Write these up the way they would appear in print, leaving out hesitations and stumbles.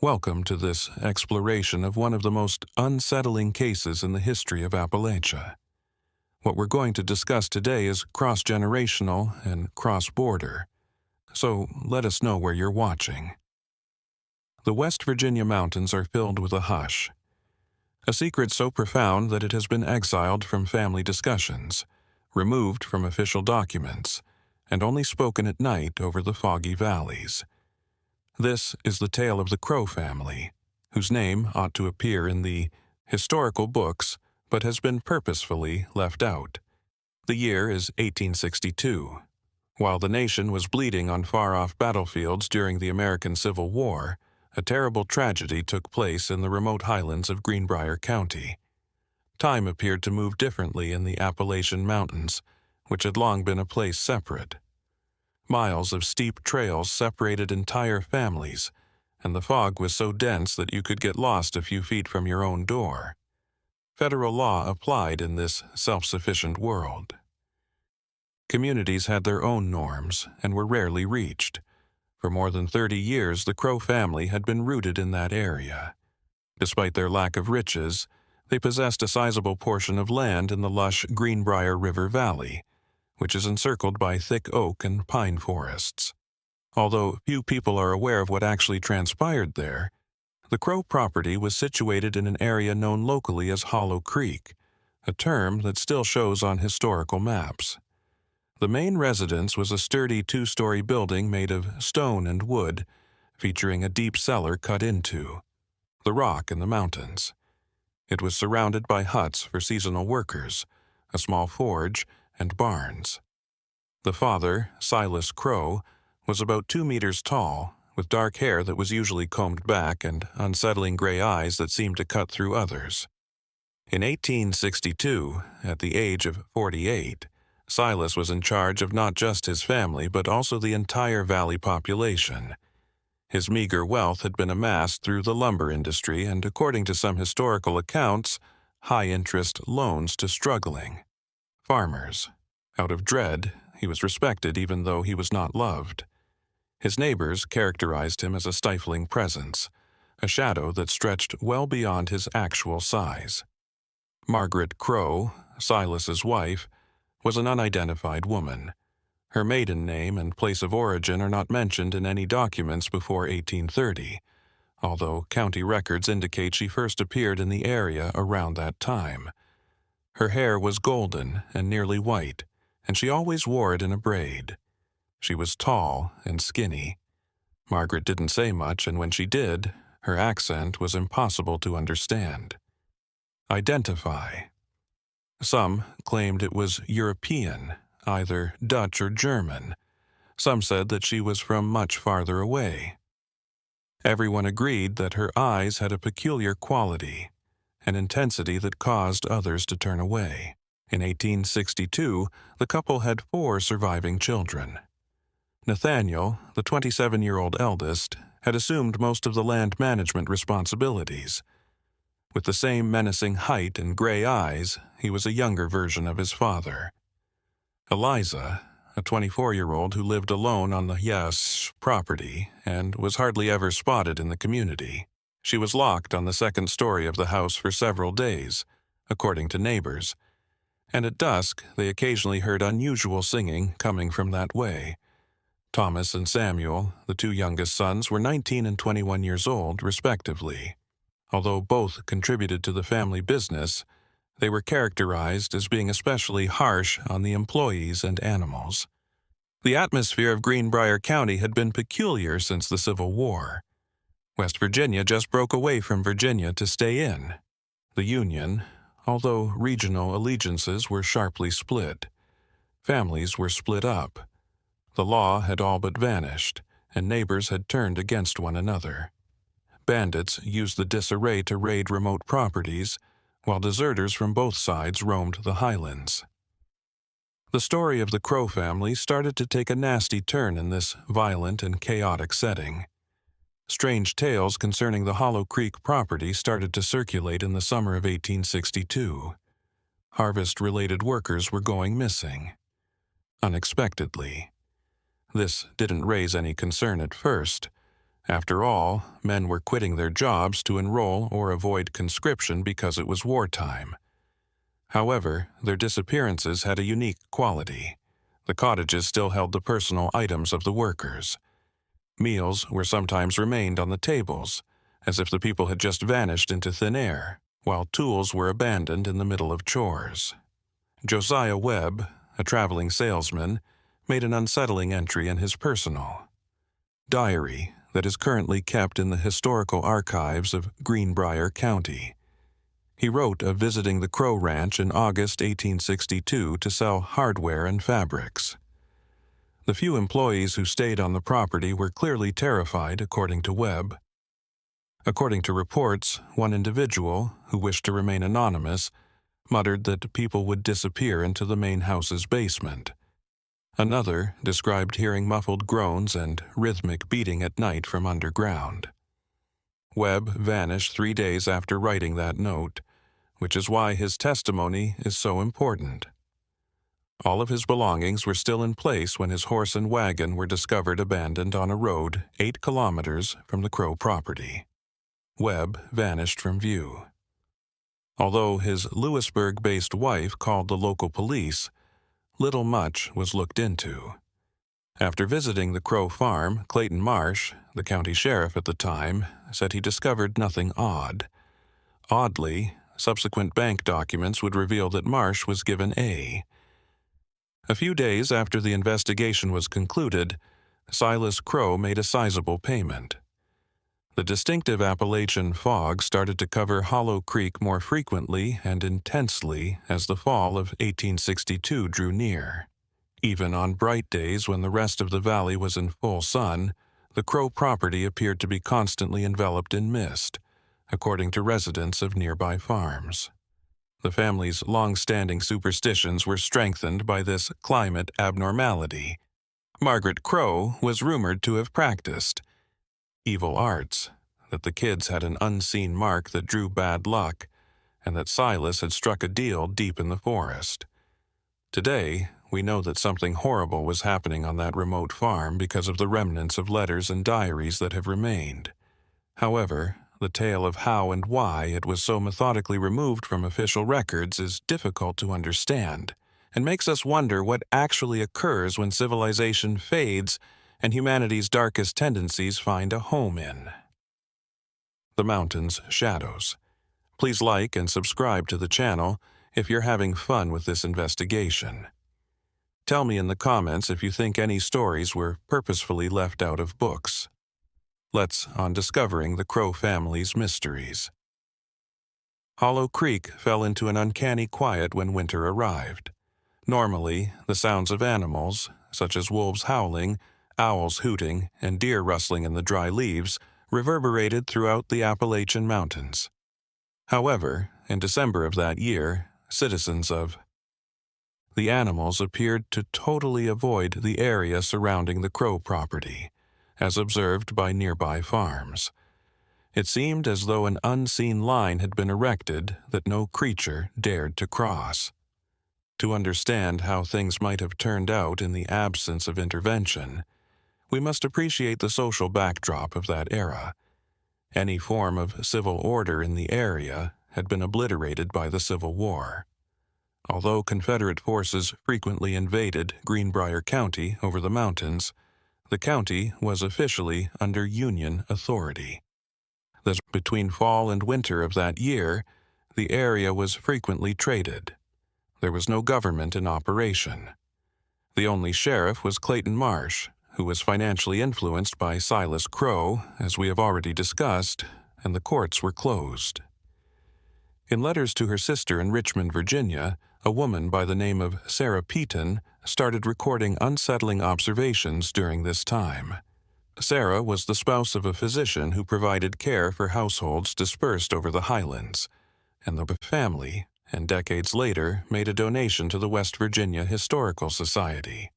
Welcome to this exploration of one of the most unsettling cases in the history of Appalachia. What we're going to discuss today is cross-generational and cross-border, so let us know where you're watching. The West Virginia mountains are filled with a hush, a secret so profound that it has been exiled from family discussions, removed from official documents, and only spoken at night over the foggy valleys. This is the tale of the Crowe family, whose name ought to appear in the historical books but has been purposefully left out. The year is 1862. While the nation was bleeding on far-off battlefields during the American Civil War, a terrible tragedy took place in the remote highlands of Greenbrier County. Time appeared to move differently in the Appalachian Mountains, which had long been a place separate. Miles of steep trails separated entire families, and the fog was so dense that you could get lost a few feet from your own door. Federal law applied in this self-sufficient world. Communities had their own norms and were rarely reached. For more than 30 years, the Crowe family had been rooted in that area. Despite their lack of riches, they possessed a sizable portion of land in the lush Greenbrier River Valley, which is encircled by thick oak and pine forests. Although few people are aware of what actually transpired there, the Crowe property was situated in an area known locally as Hollow Creek, a term that still shows on historical maps. The main residence was a sturdy two-story building made of stone and wood, featuring a deep cellar cut into the rock in the mountains. It was surrounded by huts for seasonal workers, a small forge, and barns. The father, Silas Crowe, was about 2 meters tall, with dark hair that was usually combed back and unsettling gray eyes that seemed to cut through others. In 1862, at the age of 48, Silas was in charge of not just his family but also the entire valley population. His meager wealth had been amassed through the lumber industry and, according to some historical accounts, high-interest loans to struggling farmers. Out of dread, he was respected even though he was not loved. His neighbors characterized him as a stifling presence, a shadow that stretched well beyond his actual size. Margaret Crowe, Silas's wife, was an unidentified woman. Her maiden name and place of origin are not mentioned in any documents before 1830, although county records indicate she first appeared in the area around that time. Her hair was golden and nearly white, and she always wore it in a braid. She was tall and skinny. Margaret didn't say much, and when she did, her accent was impossible to understand. Identify. Some claimed it was European, either Dutch or German. Some said that she was from much farther away. Everyone agreed that her eyes had a peculiar quality, an intensity that caused others to turn away. In 1862, the couple had 4 surviving children. Nathaniel, the 27-year-old eldest, had assumed most of the land management responsibilities. With the same menacing height and gray eyes, he was a younger version of his father. Eliza, a 24-year-old who lived alone on the property and was hardly ever spotted in the community. She was locked on the second story of the house for several days, according to neighbors, and at dusk they occasionally heard unusual singing coming from that way. Thomas and Samuel, the 2 youngest sons, were 19 and 21 years old, respectively. Although both contributed to the family business, they were characterized as being especially harsh on the employees and animals. The atmosphere of Greenbrier County had been peculiar since the Civil War. West Virginia just broke away from Virginia to stay in the Union, although regional allegiances were sharply split. Families were split up. The law had all but vanished, and neighbors had turned against one another. Bandits used the disarray to raid remote properties, while deserters from both sides roamed the highlands. The story of the Crowe family started to take a nasty turn in this violent and chaotic setting. Strange tales concerning the Hollow Creek property started to circulate in the summer of 1862. Harvest-related workers were going missing. Unexpectedly. This didn't raise any concern at first, After all, men were quitting their jobs to enroll or avoid conscription because it was wartime. However, their disappearances had a unique quality. The cottages still held the personal items of the workers. Meals were sometimes remained on the tables, as if the people had just vanished into thin air, while tools were abandoned in the middle of chores. Josiah Webb, a traveling salesman, made an unsettling entry in his personal diary that is currently kept in the historical archives of Greenbrier County. He wrote of visiting the Crowe Ranch in August 1862 to sell hardware and fabrics. The few employees who stayed on the property were clearly terrified, according to Webb. According to reports, one individual, who wished to remain anonymous, muttered that people would disappear into the main house's basement. Another described hearing muffled groans and rhythmic beating at night from underground. Webb vanished 3 days after writing that note, which is why his testimony is so important. All of his belongings were still in place when his horse and wagon were discovered abandoned on a road 8 kilometers from the Crowe property. Webb vanished from view. Although his Lewisburg-based wife called the local police, little much was looked into. After visiting the Crowe farm, Clayton Marsh, the county sheriff at the time, said he discovered nothing odd. Oddly, subsequent bank documents would reveal that Marsh was given A. A few days after the investigation was concluded, Silas Crowe made a sizable payment. The distinctive Appalachian fog started to cover Hollow Creek more frequently and intensely as the fall of 1862 drew near. Even on bright days when the rest of the valley was in full sun, the Crowe property appeared to be constantly enveloped in mist, according to residents of nearby farms. The family's long-standing superstitions were strengthened by this climate abnormality. Margaret Crowe was rumored to have practiced evil arts, that the kids had an unseen mark that drew bad luck, and that Silas had struck a deal deep in the forest. Today, we know that something horrible was happening on that remote farm because of the remnants of letters and diaries that have remained. However, the tale of how and why it was so methodically removed from official records is difficult to understand, and makes us wonder what actually occurs when civilization fades and humanity's darkest tendencies find a home in. The Mountain's Shadows. Please like and subscribe to the channel if you're having fun with this investigation. Tell me in the comments if you think any stories were purposefully left out of books. Let's on discovering the Crowe family's mysteries. Hollow Creek fell into an uncanny quiet when winter arrived. Normally, the sounds of animals, such as wolves howling, owls hooting, and deer rustling in the dry leaves, reverberated throughout the Appalachian Mountains. However, in December of that year, citizens of the animals appeared to totally avoid the area surrounding the Crowe property, as observed by nearby farms. It seemed as though an unseen line had been erected that no creature dared to cross. To understand how things might have turned out in the absence of intervention, we must appreciate the social backdrop of that era. Any form of civil order in the area had been obliterated by the Civil War. Although Confederate forces frequently invaded Greenbrier County over the mountains, the county was officially under Union authority. Thus, between fall and winter of that year, the area was frequently traded. There was no government in operation. The only sheriff was Clayton Marsh, who was financially influenced by Silas Crowe, as we have already discussed, and the courts were closed. In letters to her sister in Richmond, Virginia, a woman by the name of Sarah Peaton started recording unsettling observations during this time. Sarah was the spouse of a physician who provided care for households dispersed over the highlands, and the family, and decades later, made a donation to the West Virginia Historical Society.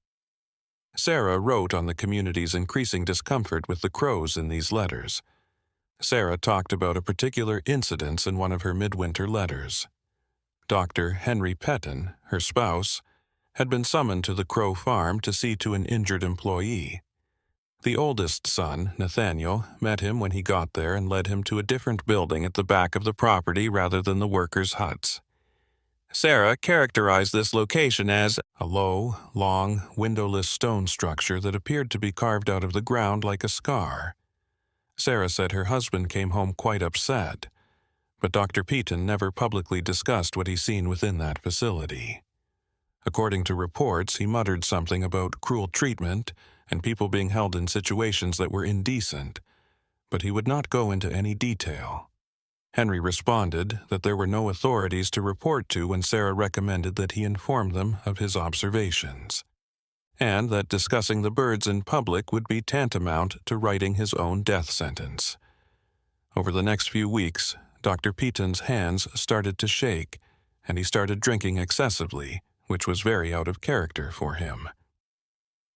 Sarah wrote on the community's increasing discomfort with the Crowes in these letters. Sarah talked about a particular incident in one of her midwinter letters. Dr. Henry Petton, her spouse, had been summoned to the Crowe farm to see to an injured employee. The oldest son, Nathaniel, met him when he got there and led him to a different building at the back of the property rather than the workers' huts. Sarah characterized this location as a low, long, windowless stone structure that appeared to be carved out of the ground like a scar. Sarah said her husband came home quite upset, but Dr. Peaton never publicly discussed what he seen within that facility. According to reports, he muttered something about cruel treatment and people being held in situations that were indecent, but he would not go into any detail. Henry responded that there were no authorities to report to when Sarah recommended that he inform them of his observations, and that discussing the birds in public would be tantamount to writing his own death sentence. Over the next few weeks, Dr. Peaton's hands started to shake, and he started drinking excessively, which was very out of character for him.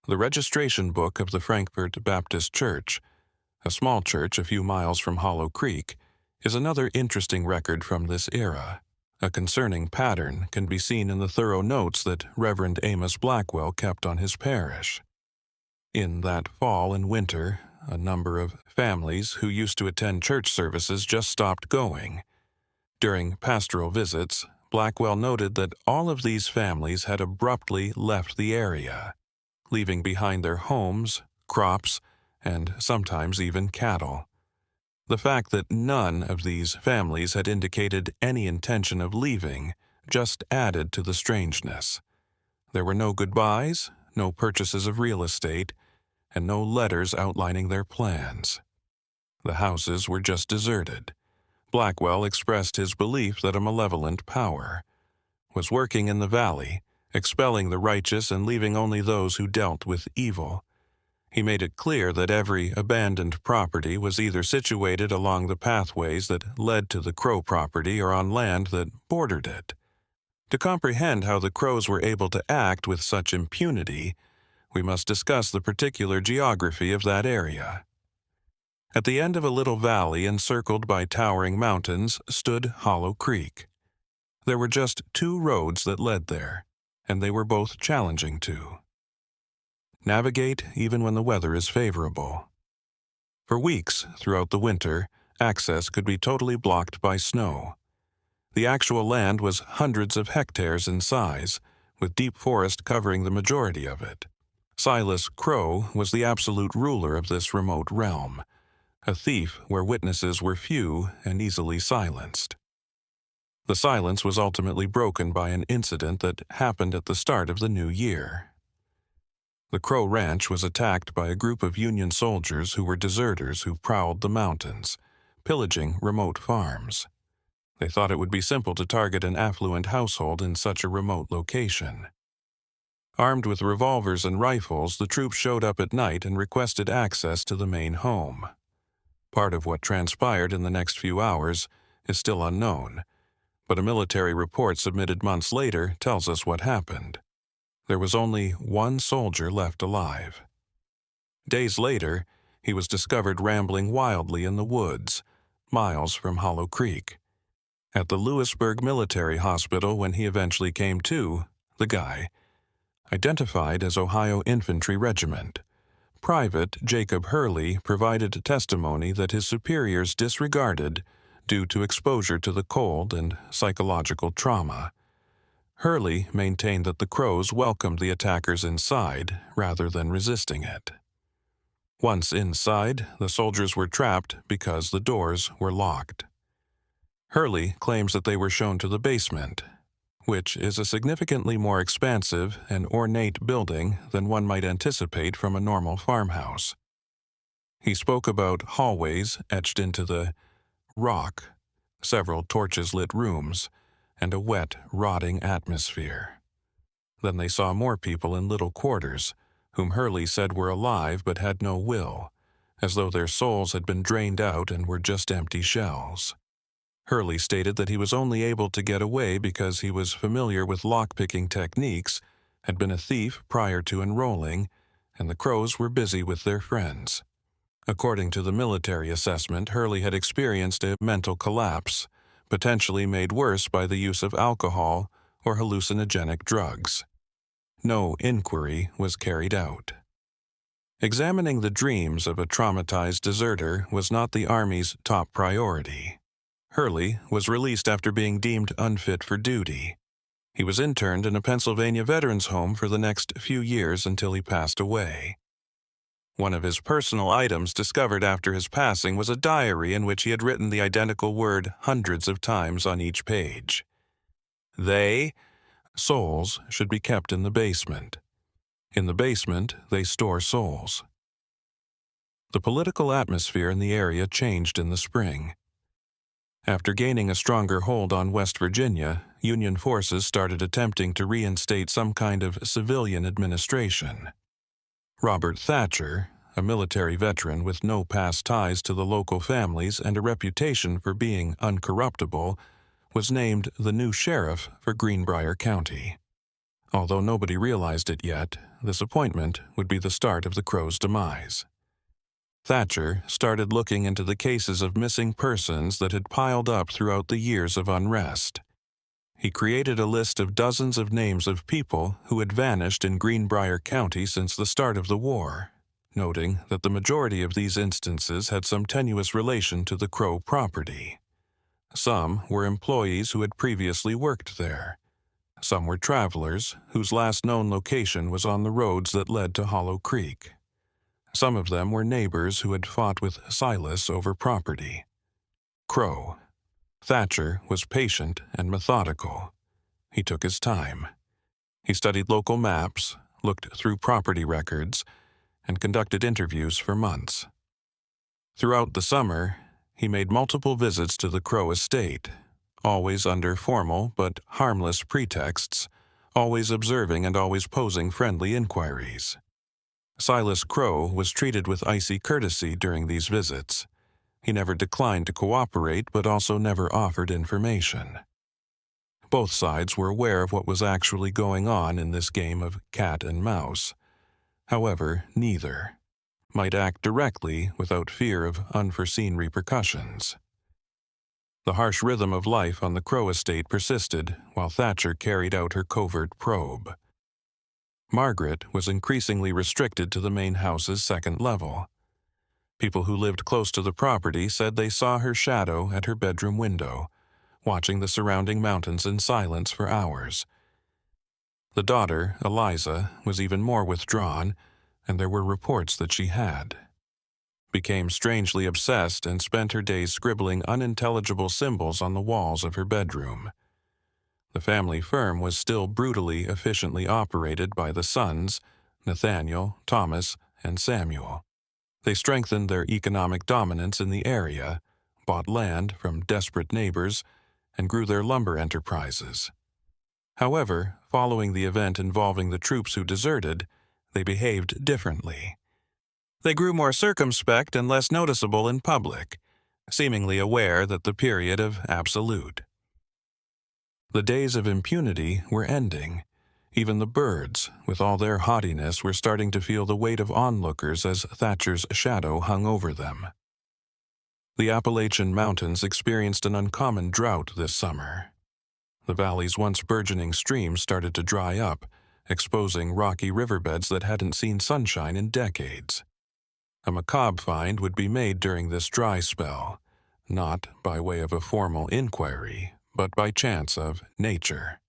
The registration book of the Frankfort Baptist Church, a small church a few miles from Hollow Creek, is another interesting record from this era. A concerning pattern can be seen in the thorough notes that Reverend Amos Blackwell kept on his parish. In that fall and winter, a number of families who used to attend church services just stopped going. During pastoral visits, Blackwell noted that all of these families had abruptly left the area, leaving behind their homes, crops, and sometimes even cattle. The fact that none of these families had indicated any intention of leaving just added to the strangeness. There were no goodbyes, no purchases of real estate, and no letters outlining their plans. The houses were just deserted. Blackwell expressed his belief that a malevolent power was working in the valley, expelling the righteous and leaving only those who dealt with evil. He made it clear that every abandoned property was either situated along the pathways that led to the Crowe property or on land that bordered it. To comprehend how the Crowes were able to act with such impunity, we must discuss the particular geography of that area. At the end of a little valley encircled by towering mountains stood Hollow Creek. There were just 2 roads that led there, and they were both challenging to navigate even when the weather is favorable. For weeks throughout the winter, access could be totally blocked by snow. The actual land was hundreds of hectares in size, with deep forest covering the majority of it. Silas Crowe was the absolute ruler of this remote realm, a thief where witnesses were few and easily silenced. The silence was ultimately broken by an incident that happened at the start of the new year. The Crowe Ranch was attacked by a group of Union soldiers who were deserters who prowled the mountains, pillaging remote farms. They thought it would be simple to target an affluent household in such a remote location. Armed with revolvers and rifles, the troops showed up at night and requested access to the main home. Part of what transpired in the next few hours is still unknown, but a military report submitted months later tells us what happened. There was only 1 soldier left alive. Days later, he was discovered rambling wildly in the woods, miles from Hollow Creek. At the Lewisburg Military Hospital when he eventually came to, the guy, identified as Ohio Infantry Regiment, Private Jacob Hurley provided testimony that his superiors disregarded due to exposure to the cold and psychological trauma. Hurley maintained that the Crowes welcomed the attackers inside rather than resisting it. Once inside, the soldiers were trapped because the doors were locked. Hurley claims that they were shown to the basement, which is a significantly more expansive and ornate building than one might anticipate from a normal farmhouse. He spoke about hallways etched into the rock, several torches-lit rooms, and a wet, rotting atmosphere. Then they saw more people in little quarters, whom Hurley said were alive but had no will, as though their souls had been drained out and were just empty shells. Hurley stated that he was only able to get away because he was familiar with lockpicking techniques, had been a thief prior to enrolling, and the Crowes were busy with their friends. According to the military assessment, Hurley had experienced a mental collapse, potentially made worse by the use of alcohol or hallucinogenic drugs. No inquiry was carried out. Examining the dreams of a traumatized deserter was not the Army's top priority. Hurley was released after being deemed unfit for duty. He was interned in a Pennsylvania veterans' home for the next few years until he passed away. One of his personal items discovered after his passing was a diary in which he had written the identical word hundreds of times on each page. Souls, should be kept in the basement. In the basement, they store souls. The political atmosphere in the area changed in the spring. After gaining a stronger hold on West Virginia, Union forces started attempting to reinstate some kind of civilian administration. Robert Thatcher, a military veteran with no past ties to the local families and a reputation for being uncorruptible, was named the new sheriff for Greenbrier County. Although nobody realized it yet, this appointment would be the start of the Crowe's demise. Thatcher started looking into the cases of missing persons that had piled up throughout the years of unrest. He created a list of dozens of names of people who had vanished in Greenbrier County since the start of the war, noting that the majority of these instances had some tenuous relation to the Crowe property. Some were employees who had previously worked there. Some were travelers whose last known location was on the roads that led to Hollow Creek. Some of them were neighbors who had fought with Silas over property. Crowe. Thatcher was patient and methodical. He took his time. He studied local maps, looked through property records, and conducted interviews for months. Throughout the summer, he made multiple visits to the Crowe estate, always under formal but harmless pretexts, always observing and always posing friendly inquiries. Silas Crowe was treated with icy courtesy during these visits. He never declined to cooperate, but also never offered information. Both sides were aware of what was actually going on in this game of cat and mouse. However, neither might act directly without fear of unforeseen repercussions. The harsh rhythm of life on the Crowe estate persisted while Thatcher carried out her covert probe. Margaret was increasingly restricted to the main house's second level. People who lived close to the property said they saw her shadow at her bedroom window, watching the surrounding mountains in silence for hours. The daughter, Eliza, was even more withdrawn, and there were reports that she became strangely obsessed and spent her days scribbling unintelligible symbols on the walls of her bedroom. The family firm was still brutally efficiently operated by the sons, Nathaniel, Thomas, and Samuel. They strengthened their economic dominance in the area, bought land from desperate neighbors, and grew their lumber enterprises. However, following the event involving the troops who deserted, they behaved differently. They grew more circumspect and less noticeable in public, seemingly aware that the period of absolute. The days of impunity were ending. Even the birds, with all their haughtiness, were starting to feel the weight of onlookers as Thatcher's shadow hung over them. The Appalachian Mountains experienced an uncommon drought this summer. The valley's once burgeoning streams started to dry up, exposing rocky riverbeds that hadn't seen sunshine in decades. A macabre find would be made during this dry spell, not by way of a formal inquiry, but by chance of nature.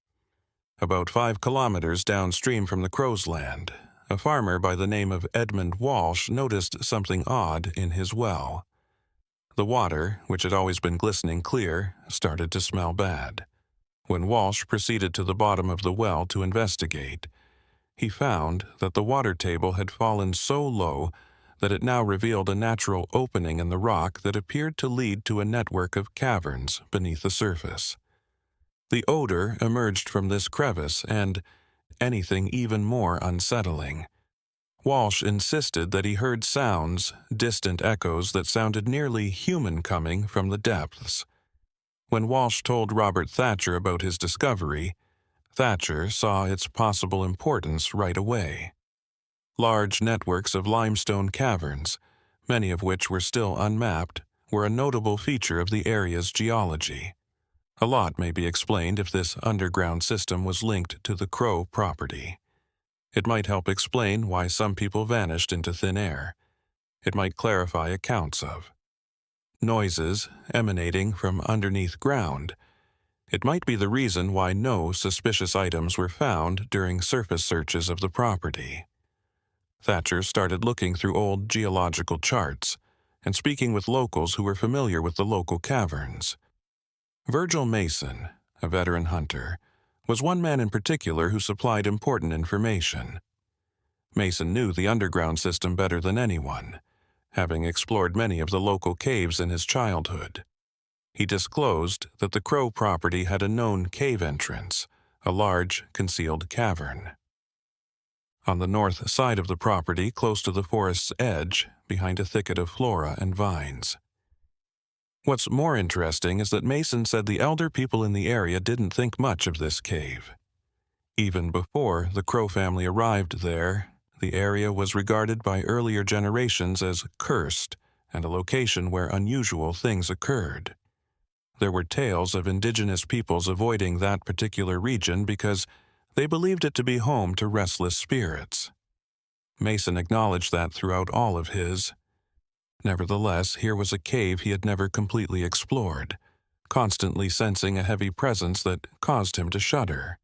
About 5 kilometers downstream from the Crowe's land, a farmer by the name of Edmund Walsh noticed something odd in his well. The water, which had always been glistening clear, started to smell bad. When Walsh proceeded to the bottom of the well to investigate, he found that the water table had fallen so low that it now revealed a natural opening in the rock that appeared to lead to a network of caverns beneath the surface. The odor emerged from this crevice and anything even more unsettling. Walsh insisted that he heard sounds, distant echoes that sounded nearly human coming from the depths. When Walsh told Robert Thatcher about his discovery, Thatcher saw its possible importance right away. Large networks of limestone caverns, many of which were still unmapped, were a notable feature of the area's geology. A lot may be explained if this underground system was linked to the Crowe property. It might help explain why some people vanished into thin air. It might clarify accounts of noises emanating from underneath ground. It might be the reason why no suspicious items were found during surface searches of the property. Thatcher started looking through old geological charts and speaking with locals who were familiar with the local caverns. Virgil Mason, a veteran hunter, was one man in particular who supplied important information. Mason knew the underground system better than anyone, having explored many of the local caves in his childhood. He disclosed that the Crowe property had a known cave entrance, a large, concealed cavern. On the north side of the property, close to the forest's edge, behind a thicket of flora and vines. What's more interesting is that Mason said the elder people in the area didn't think much of this cave. Even before the Crowe family arrived there, the area was regarded by earlier generations as cursed and a location where unusual things occurred. There were tales of indigenous peoples avoiding that particular region because they believed it to be home to restless spirits. Mason acknowledged that throughout all of his. Nevertheless, here was a cave he had never completely explored, constantly sensing a heavy presence that caused him to shudder.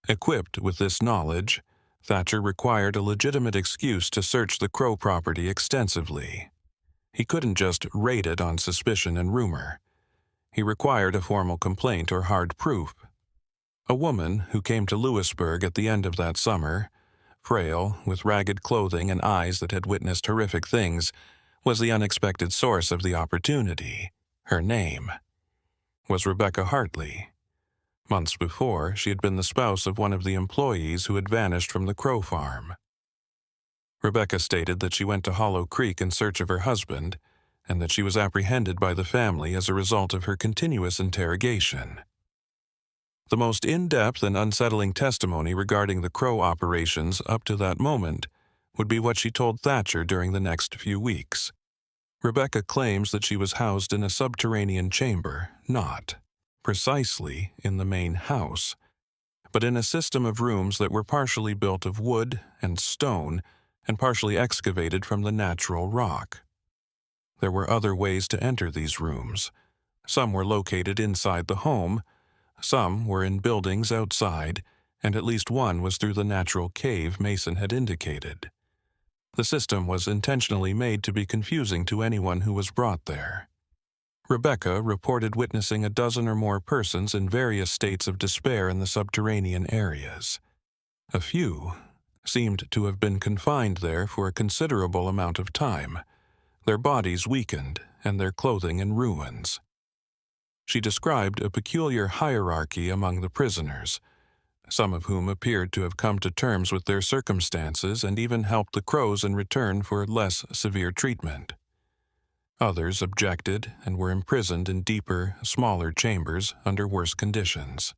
Equipped with this knowledge, Thatcher required a legitimate excuse to search the Crowe property extensively. He couldn't just raid it on suspicion and rumor. He required a formal complaint or hard proof. A woman who came to Lewisburg at the end of that summer, frail, with ragged clothing and eyes that had witnessed horrific things, was the unexpected source of the opportunity. Her name was Rebecca Hartley. Months before, she had been the spouse of one of the employees who had vanished from the Crowe farm. Rebecca stated that she went to Hollow Creek in search of her husband, and that she was apprehended by the family as a result of her continuous interrogation. The most in-depth and unsettling testimony regarding the Crowe operations up to that moment would be what she told Thatcher during the next few weeks. Rebecca claims that she was housed in a subterranean chamber, not precisely in the main house, but in a system of rooms that were partially built of wood and stone and partially excavated from the natural rock. There were other ways to enter these rooms. Some were located inside the home, some were in buildings outside, and at least one was through the natural cave Mason had indicated. The system was intentionally made to be confusing to anyone who was brought there. Rebecca reported witnessing a dozen or more persons in various states of despair in the subterranean areas. A few seemed to have been confined there for a considerable amount of time, their bodies weakened and their clothing in ruins. She described a peculiar hierarchy among the prisoners, some of whom appeared to have come to terms with their circumstances and even helped the Crowes in return for less severe treatment. Others objected and were imprisoned in deeper, smaller chambers under worse conditions.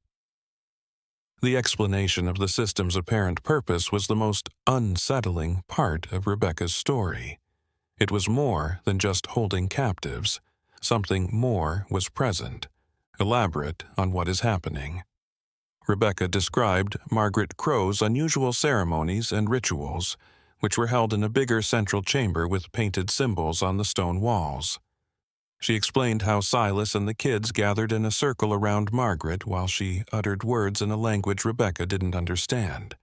The explanation of the system's apparent purpose was the most unsettling part of Rebecca's story. It was more than just holding captives. Something more was present, elaborate on what is happening. Rebecca described Margaret Crowe's unusual ceremonies and rituals, which were held in a bigger central chamber with painted symbols on the stone walls. She explained how Silas and the kids gathered in a circle around Margaret while she uttered words in a language Rebecca didn't understand.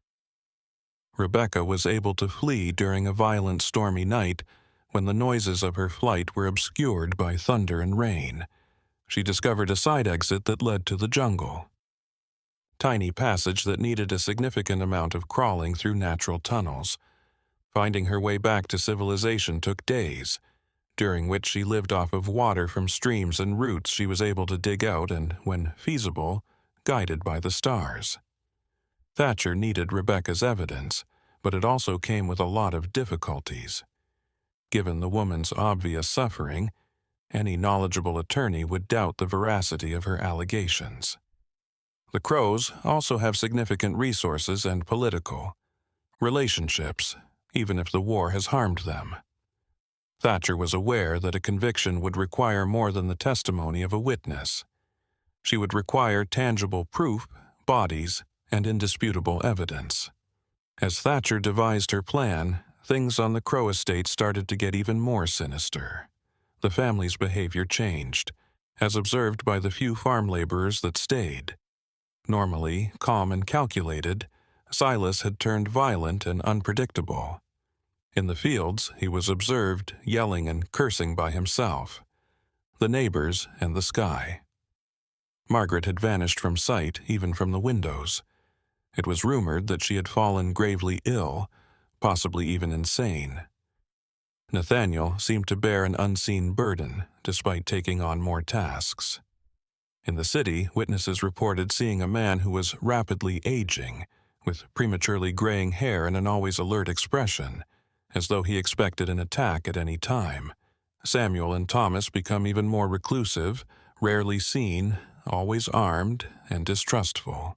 Rebecca was able to flee during a violent stormy night when the noises of her flight were obscured by thunder and rain. She discovered a side exit that led to the jungle. Tiny passage that needed a significant amount of crawling through natural tunnels. Finding her way back to civilization took days, during which she lived off of water from streams and roots she was able to dig out and, when feasible, guided by the stars. Thatcher needed Rebecca's evidence, but it also came with a lot of difficulties. Given the woman's obvious suffering, any knowledgeable attorney would doubt the veracity of her allegations. The Crowes also have significant resources and political relationships, even if the war has harmed them. Thatcher was aware that a conviction would require more than the testimony of a witness. She would require tangible proof, bodies, and indisputable evidence. As Thatcher devised her plan, things on the Crowe estate started to get even more sinister. The family's behavior changed, as observed by the few farm laborers that stayed. Normally calm and calculated, Silas had turned violent and unpredictable. In the fields, he was observed yelling and cursing by himself, the neighbors, and the sky. Margaret had vanished from sight, even from the windows. It was rumored that she had fallen gravely ill, possibly even insane. Nathaniel seemed to bear an unseen burden, despite taking on more tasks. In the city, witnesses reported seeing a man who was rapidly aging, with prematurely graying hair and an always alert expression, as though he expected an attack at any time. Samuel and Thomas become even more reclusive, rarely seen, always armed, and distrustful.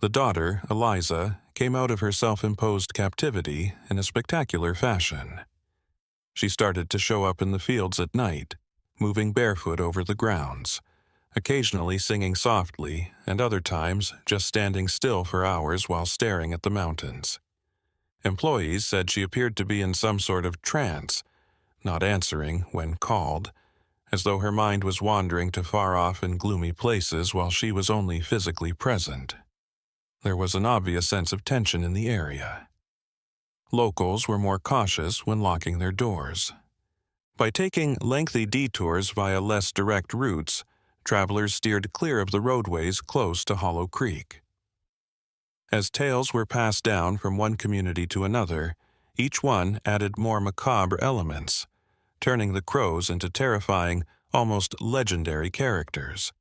The daughter, Eliza, came out of her self-imposed captivity in a spectacular fashion. She started to show up in the fields at night, moving barefoot over the grounds, occasionally singing softly, and other times just standing still for hours while staring at the mountains. Employees said she appeared to be in some sort of trance, not answering when called, as though her mind was wandering to far-off and gloomy places while she was only physically present. There was an obvious sense of tension in the area. Locals were more cautious when locking their doors. By taking lengthy detours via less direct routes, travelers steered clear of the roadways close to Hollow Creek. As tales were passed down from one community to another, each one added more macabre elements, turning the Crowes into terrifying, almost legendary characters.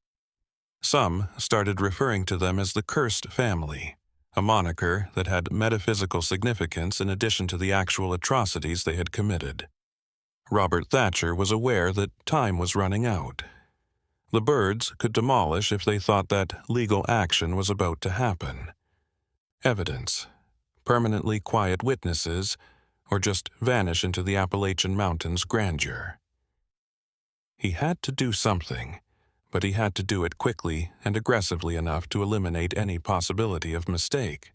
Some started referring to them as the Cursed Family, a moniker that had metaphysical significance in addition to the actual atrocities they had committed. Robert Thatcher was aware that time was running out. The Byrds could demolish if they thought that legal action was about to happen. Evidence, permanently quiet witnesses, or just vanish into the Appalachian Mountains' grandeur. He had to do something, but he had to do it quickly and aggressively enough to eliminate any possibility of mistake.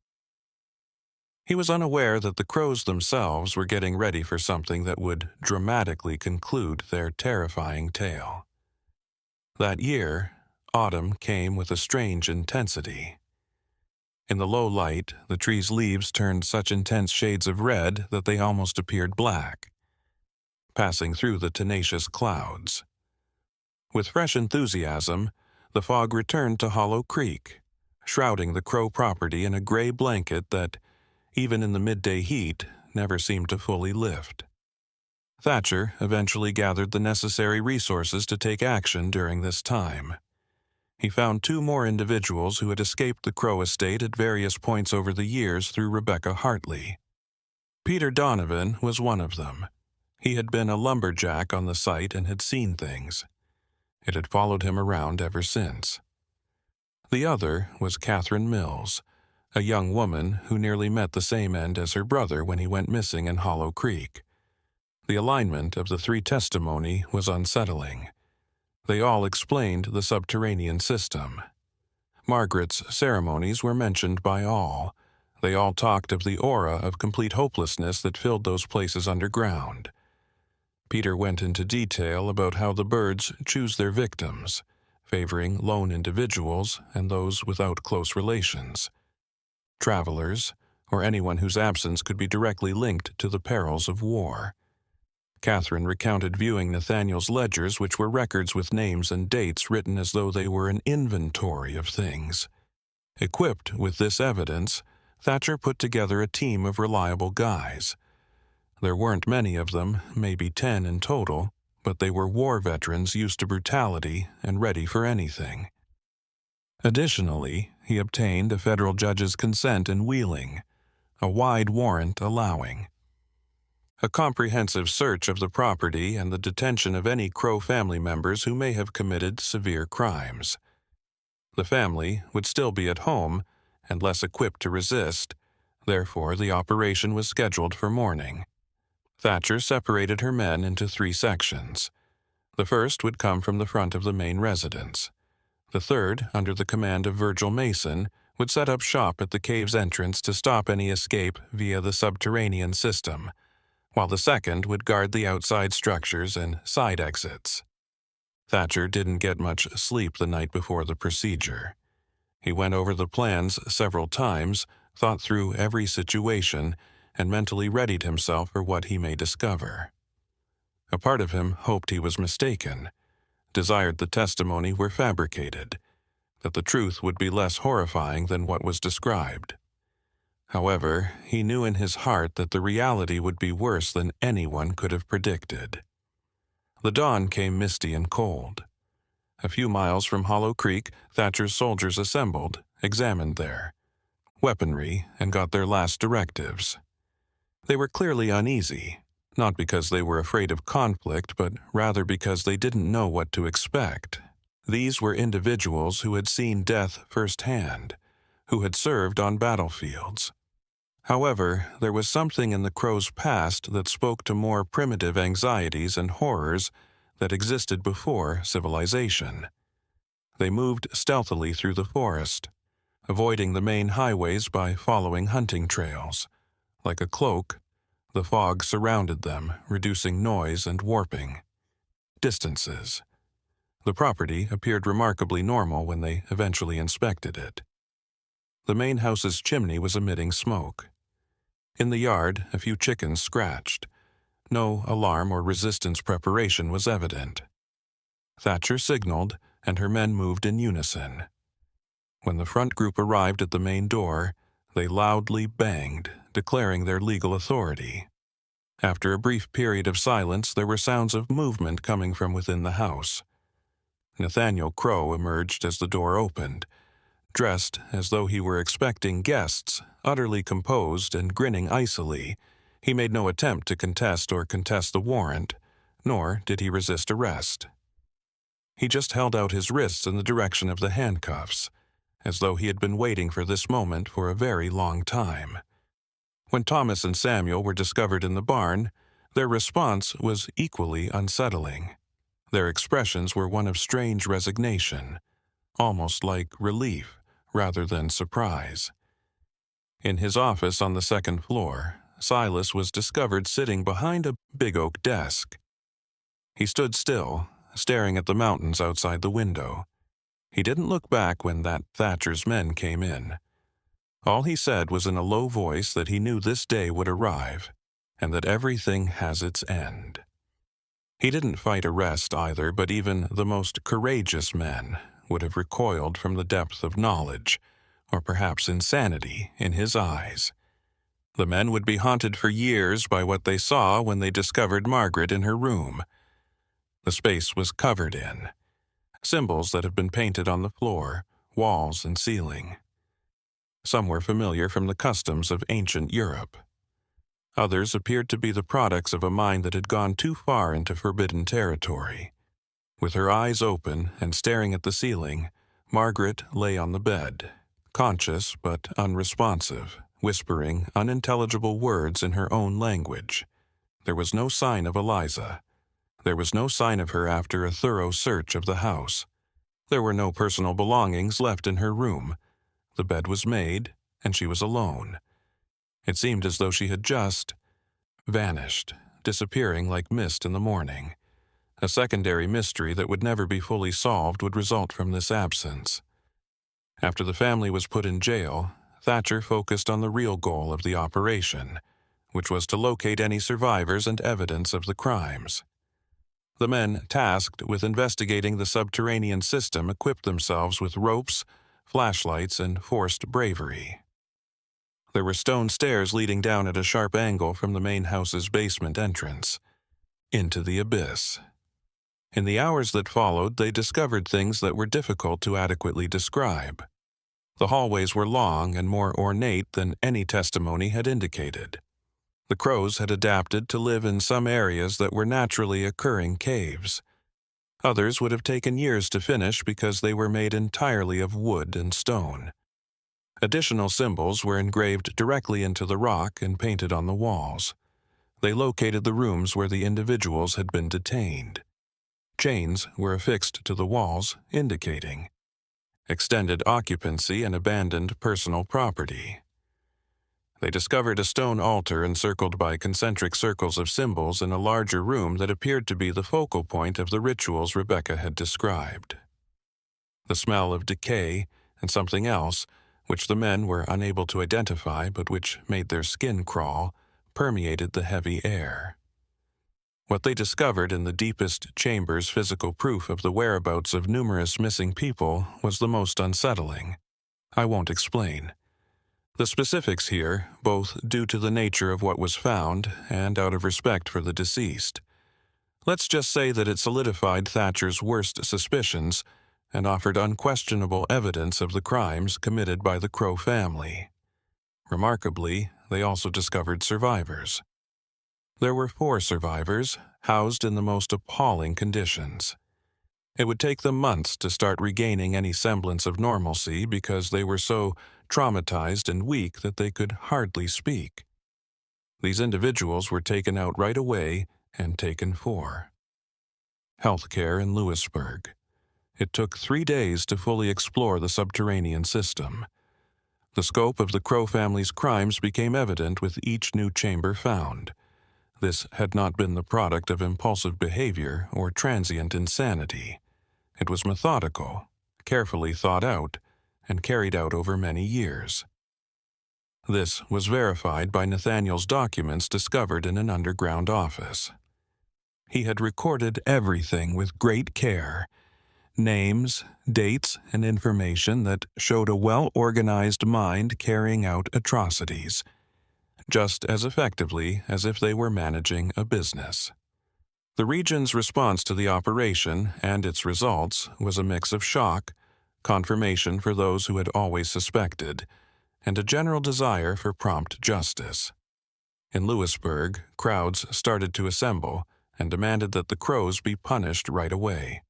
He was unaware that the Crowes themselves were getting ready for something that would dramatically conclude their terrifying tale. That year, autumn came with a strange intensity. In the low light, the trees' leaves turned such intense shades of red that they almost appeared black, passing through the tenacious clouds. With fresh enthusiasm, the fog returned to Hollow Creek, shrouding the Crowe property in a gray blanket that, even in the midday heat, never seemed to fully lift. Thatcher eventually gathered the necessary resources to take action during this time. He found 2 more individuals who had escaped the Crowe estate at various points over the years through Rebecca Hartley. Peter Donovan was one of them. He had been a lumberjack on the site and had seen things. It had followed him around ever since. The other was Catherine Mills, a young woman who nearly met the same end as her brother when he went missing in Hollow Creek. The alignment of the 3 testimony was unsettling. They all explained the subterranean system. Margaret's ceremonies were mentioned by all. They all talked of the aura of complete hopelessness that filled those places underground. Peter went into detail about how the Byrds choose their victims, favoring lone individuals and those without close relations, travelers, or anyone whose absence could be directly linked to the perils of war. Catherine recounted viewing Nathaniel's ledgers, which were records with names and dates written as though they were an inventory of things. Equipped with this evidence, Thatcher put together a team of reliable guys. There weren't many of them, maybe 10 in total, but they were war veterans used to brutality and ready for anything. Additionally, he obtained a federal judge's consent in Wheeling, a wide warrant allowing a comprehensive search of the property and the detention of any Crowe family members who may have committed severe crimes. The family would still be at home and less equipped to resist, therefore the operation was scheduled for morning. Thatcher separated her men into 3 sections. The first would come from the front of the main residence. The third, under the command of Virgil Mason, would set up shop at the cave's entrance to stop any escape via the subterranean system, while the second would guard the outside structures and side exits. Thatcher didn't get much sleep the night before the procedure. He went over the plans several times, thought through every situation, and mentally readied himself for what he may discover. A part of him hoped he was mistaken, desired the testimony were fabricated, that the truth would be less horrifying than what was described. However, he knew in his heart that the reality would be worse than anyone could have predicted. The dawn came misty and cold. A few miles from Hollow Creek, Thatcher's soldiers assembled, examined their weaponry, and got their last directives. They were clearly uneasy, not because they were afraid of conflict, but rather because they didn't know what to expect. These were individuals who had seen death firsthand, who had served on battlefields. However, there was something in the Crowe's past that spoke to more primitive anxieties and horrors that existed before civilization. They moved stealthily through the forest, avoiding the main highways by following hunting trails. Like a cloak, the fog surrounded them, reducing noise and warping distances. The property appeared remarkably normal when they eventually inspected it. The main house's chimney was emitting smoke. In the yard, a few chickens scratched. No alarm or resistance preparation was evident. Thatcher signaled, and her men moved in unison. When the front group arrived at the main door, they loudly banged, declaring their legal authority. After a brief period of silence, there were sounds of movement coming from within the house. Nathaniel Crowe emerged as the door opened, dressed as though he were expecting guests, utterly composed and grinning icily. He made no attempt to contest the warrant, nor did he resist arrest. He just held out his wrists in the direction of the handcuffs, as though he had been waiting for this moment for a very long time. When Thomas and Samuel were discovered in the barn, their response was equally unsettling. Their expressions were one of strange resignation, almost like relief rather than surprise. In his office on the second floor, Silas was discovered sitting behind a big oak desk. He stood still, staring at the mountains outside the window. He didn't look back when that Thatcher's men came in. All he said was in a low voice that he knew this day would arrive, and that everything has its end. He didn't fight arrest either, but even the most courageous men would have recoiled from the depth of knowledge, or perhaps insanity, in his eyes. The men would be haunted for years by what they saw when they discovered Margaret in her room. The space was covered in symbols that have been painted on the floor, walls, and ceiling. Some were familiar from the customs of ancient Europe. Others appeared to be the products of a mind that had gone too far into forbidden territory. With her eyes open and staring at the ceiling, Margaret lay on the bed, conscious but unresponsive, whispering unintelligible words in her own language. There was no sign of Eliza. There was no sign of her after a thorough search of the house. There were no personal belongings left in her room. The bed was made, and she was alone. It seemed as though she had just vanished, disappearing like mist in the morning. A secondary mystery that would never be fully solved would result from this absence. After the family was put in jail, Thatcher focused on the real goal of the operation, which was to locate any survivors and evidence of the crimes. The men tasked with investigating the subterranean system equipped themselves with ropes, flashlights, and forced bravery. There were stone stairs leading down at a sharp angle from the main house's basement entrance, into the abyss. In the hours that followed, they discovered things that were difficult to adequately describe. The hallways were long and more ornate than any testimony had indicated. The Crowes had adapted to live in some areas that were naturally occurring caves. Others would have taken years to finish because they were made entirely of wood and stone. Additional symbols were engraved directly into the rock and painted on the walls. They located the rooms where the individuals had been detained. Chains were affixed to the walls, indicating extended occupancy, and abandoned personal property. They discovered a stone altar encircled by concentric circles of symbols in a larger room that appeared to be the focal point of the rituals Rebecca had described. The smell of decay and something else, which the men were unable to identify but which made their skin crawl, permeated the heavy air. What they discovered in the deepest chambers, physical proof of the whereabouts of numerous missing people, was the most unsettling. I won't explain. The specifics here, both due to the nature of what was found and out of respect for the deceased. Let's just say that it solidified Thatcher's worst suspicions and offered unquestionable evidence of the crimes committed by the Crowe family. Remarkably, they also discovered survivors. There were 4 survivors, housed in the most appalling conditions. It would take them months to start regaining any semblance of normalcy because they were so traumatized and weak that they could hardly speak. These individuals were taken out right away and taken for healthcare in Lewisburg. It took 3 days to fully explore the subterranean system. The scope of the Crowe family's crimes became evident with each new chamber found. This had not been the product of impulsive behavior or transient insanity. It was methodical, carefully thought out, and carried out over many years. This was verified by Nathaniel's documents discovered in an underground office. He had recorded everything with great care, names, dates, and information that showed a well-organized mind carrying out atrocities, just as effectively as if they were managing a business. The region's response to the operation and its results was a mix of shock, confirmation for those who had always suspected, and a general desire for prompt justice. In Lewisburg, crowds started to assemble and demanded that the Crowes be punished right away.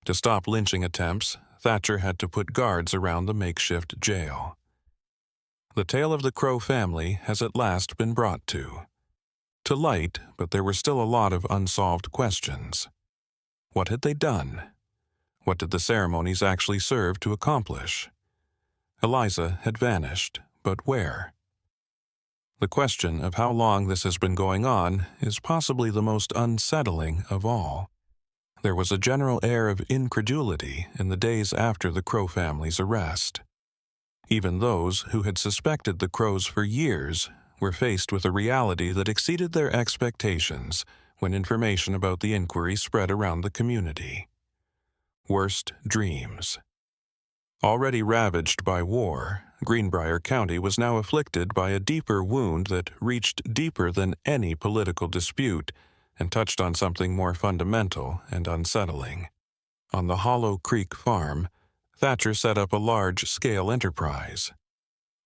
To stop lynching attempts, Thatcher had to put guards around the makeshift jail. The tale of the Crowe family has at last been brought to light, but there were still a lot of unsolved questions. What had they done? What did the ceremonies actually serve to accomplish? Eliza had vanished, but where? The question of how long this has been going on is possibly the most unsettling of all. There was a general air of incredulity in the days after the Crowe family's arrest. Even those who had suspected the Crowes for years were faced with a reality that exceeded their expectations when information about the inquiry spread around the community. Worst dreams. Already ravaged by war, Greenbrier County was now afflicted by a deeper wound that reached deeper than any political dispute and touched on something more fundamental and unsettling. On the Hollow Creek farm, Thatcher set up a large-scale enterprise.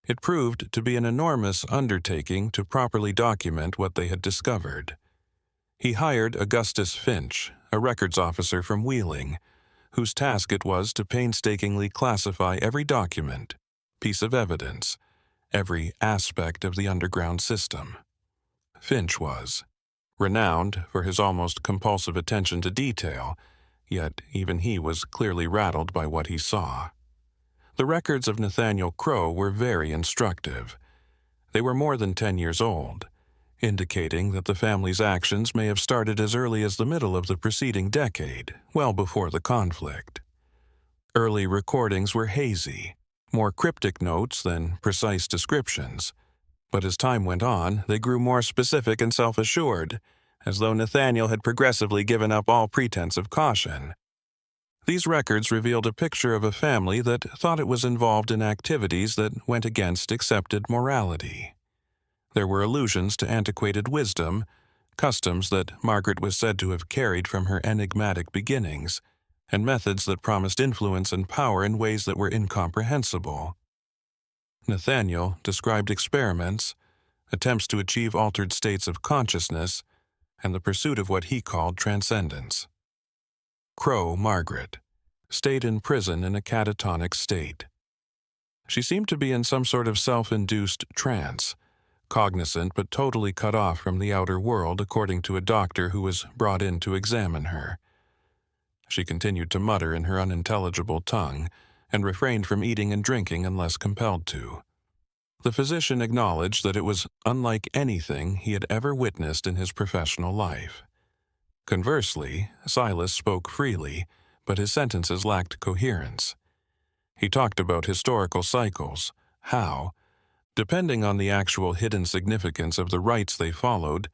It proved to be an enormous undertaking to properly document what they had discovered. He hired Augustus Finch, a records officer from Wheeling, whose task it was to painstakingly classify every document, piece of evidence, every aspect of the underground system. Finch was renowned for his almost compulsive attention to detail, yet even he was clearly rattled by what he saw. The records of Nathaniel Crowe were very instructive. They were more than 10 years old, indicating that the family's actions may have started as early as the middle of the preceding decade, well before the conflict. Early recordings were hazy, more cryptic notes than precise descriptions, but as time went on, they grew more specific and self-assured, as though Nathaniel had progressively given up all pretense of caution. These records revealed a picture of a family that thought it was involved in activities that went against accepted morality. There were allusions to antiquated wisdom, customs that Margaret was said to have carried from her enigmatic beginnings, and methods that promised influence and power in ways that were incomprehensible. Nathaniel described experiments, attempts to achieve altered states of consciousness, and the pursuit of what he called transcendence. Crowe Margaret stayed in prison in a catatonic state. She seemed to be in some sort of self-induced trance, cognizant but totally cut off from the outer world, according to a doctor who was brought in to examine her. She continued to mutter in her unintelligible tongue, and refrained from eating and drinking unless compelled to. The physician acknowledged that it was unlike anything he had ever witnessed in his professional life. Conversely, Silas spoke freely, but his sentences lacked coherence. He talked about historical cycles, how, depending on the actual hidden significance of the rites they followed,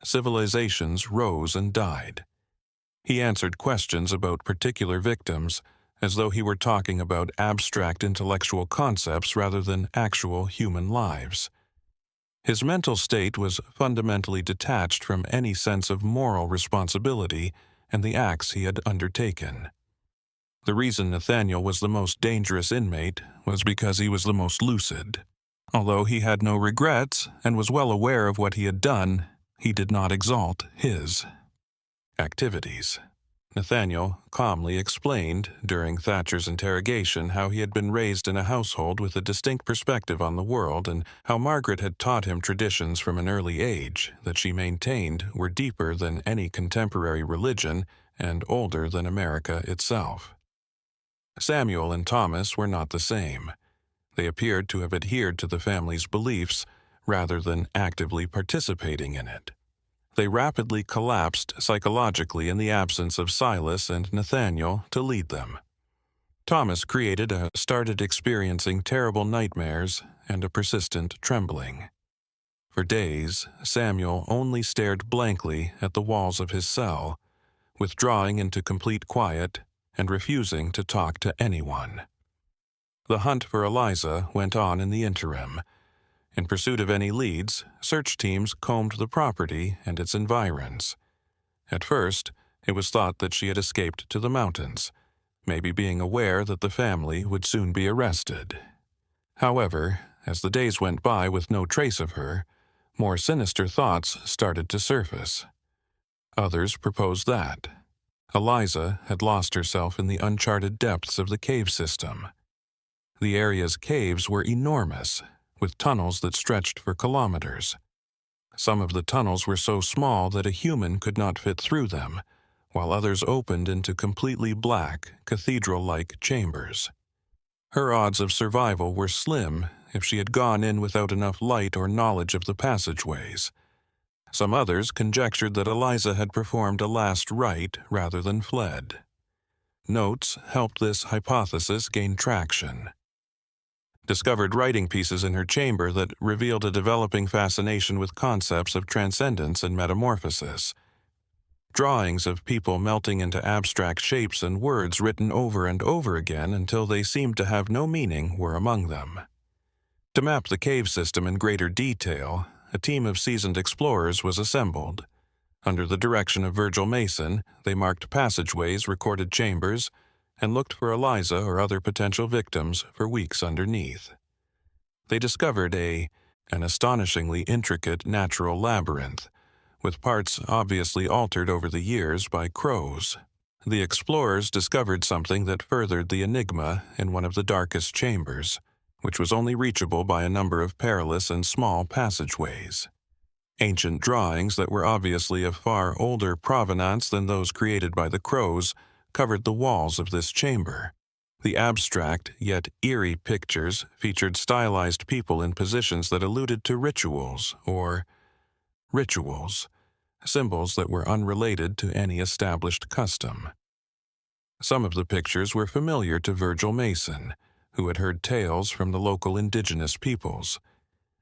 civilizations rose and died. He answered questions about particular victims as though he were talking about abstract intellectual concepts rather than actual human lives. His mental state was fundamentally detached from any sense of moral responsibility and the acts he had undertaken. The reason Nathaniel was the most dangerous inmate was because he was the most lucid. Although he had no regrets and was well aware of what he had done, he did not exalt his activities. Nathaniel calmly explained during Thatcher's interrogation how he had been raised in a household with a distinct perspective on the world and how Margaret had taught him traditions from an early age that she maintained were deeper than any contemporary religion and older than America itself. Samuel and Thomas were not the same. They appeared to have adhered to the family's beliefs rather than actively participating in it. They rapidly collapsed psychologically in the absence of Silas and Nathaniel to lead them. Thomas started experiencing terrible nightmares and a persistent trembling. For days, Samuel only stared blankly at the walls of his cell, withdrawing into complete quiet and refusing to talk to anyone. The hunt for Eliza went on in the interim. In pursuit of any leads, search teams combed the property and its environs. At first, it was thought that she had escaped to the mountains, maybe being aware that the family would soon be arrested. However, as the days went by with no trace of her, more sinister thoughts started to surface. Others proposed that Eliza had lost herself in the uncharted depths of the cave system. The area's caves were enormous, with tunnels that stretched for kilometers. Some of the tunnels were so small that a human could not fit through them, while others opened into completely black, cathedral-like chambers. Her odds of survival were slim if she had gone in without enough light or knowledge of the passageways. Some others conjectured that Eliza had performed a last rite rather than fled. Notes helped this hypothesis gain traction. Discovered writing pieces in her chamber that revealed a developing fascination with concepts of transcendence and metamorphosis. Drawings of people melting into abstract shapes and words written over and over again until they seemed to have no meaning were among them. To map the cave system in greater detail, a team of seasoned explorers was assembled. Under the direction of Virgil Mason, they marked passageways, recorded chambers, and looked for Eliza or other potential victims for weeks underneath. They discovered an astonishingly intricate natural labyrinth, with parts obviously altered over the years by crows. The explorers discovered something that furthered the enigma in one of the darkest chambers, which was only reachable by a number of perilous and small passageways. Ancient drawings that were obviously of far older provenance than those created by the crows covered the walls of this chamber. The abstract yet eerie pictures featured stylized people in positions that alluded to rituals, symbols that were unrelated to any established custom. Some of the pictures were familiar to Virgil Mason, who had heard tales from the local indigenous peoples.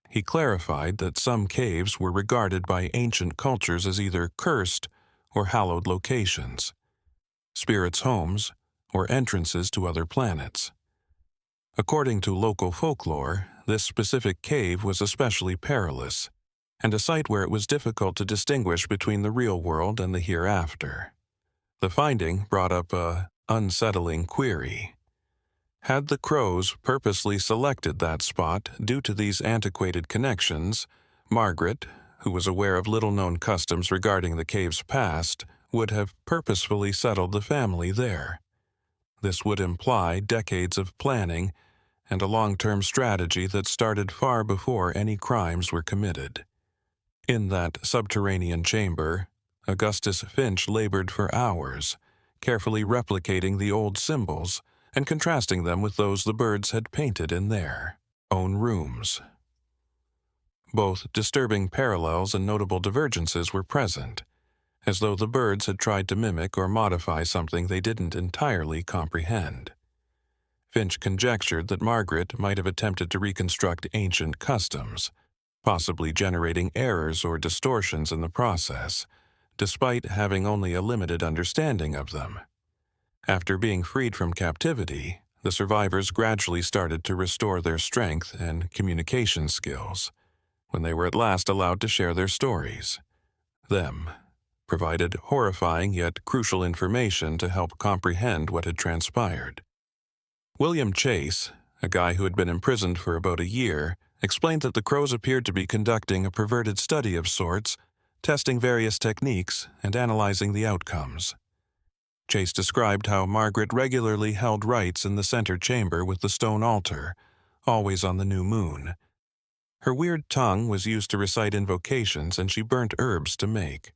He clarified that some caves were regarded by ancient cultures as either cursed or hallowed locations, spirits' homes, or entrances to other planets. According to local folklore, this specific cave was especially perilous, and a site where it was difficult to distinguish between the real world and the hereafter. The finding brought up an unsettling query. Had the Crows purposely selected that spot due to these antiquated connections, Margaret, who was aware of little-known customs regarding the cave's past, would have purposefully settled the family there. This would imply decades of planning and a long-term strategy that started far before any crimes were committed. In that subterranean chamber, Augustus Finch labored for hours, carefully replicating the old symbols and contrasting them with those the birds had painted in their own rooms. Both disturbing parallels and notable divergences were present, as though the birds had tried to mimic or modify something they didn't entirely comprehend. Finch conjectured that Margaret might have attempted to reconstruct ancient customs, possibly generating errors or distortions in the process, despite having only a limited understanding of them. After being freed from captivity, the survivors gradually started to restore their strength and communication skills when they were at last allowed to share their stories. Them provided horrifying yet crucial information to help comprehend what had transpired. William Chase, a guy who had been imprisoned for about a year, explained that the Crowes appeared to be conducting a perverted study of sorts, testing various techniques and analyzing the outcomes. Chase described how Margaret regularly held rites in the center chamber with the stone altar, always on the new moon. Her weird tongue was used to recite invocations, and she burnt herbs to make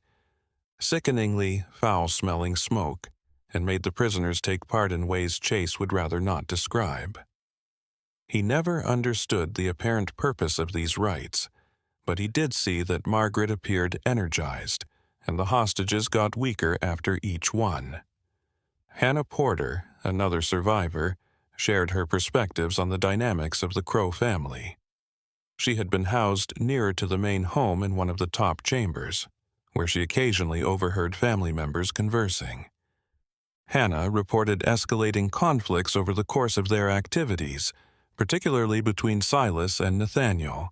sickeningly foul-smelling smoke, and made the prisoners take part in ways Chase would rather not describe. He never understood the apparent purpose of these rites, but he did see that Margaret appeared energized, and the hostages got weaker after each one. Hannah Porter, another survivor, shared her perspectives on the dynamics of the Crowe family. She had been housed nearer to the main home in one of the top chambers, where she occasionally overheard family members conversing. Hannah reported escalating conflicts over the course of their activities, particularly between Silas and Nathaniel.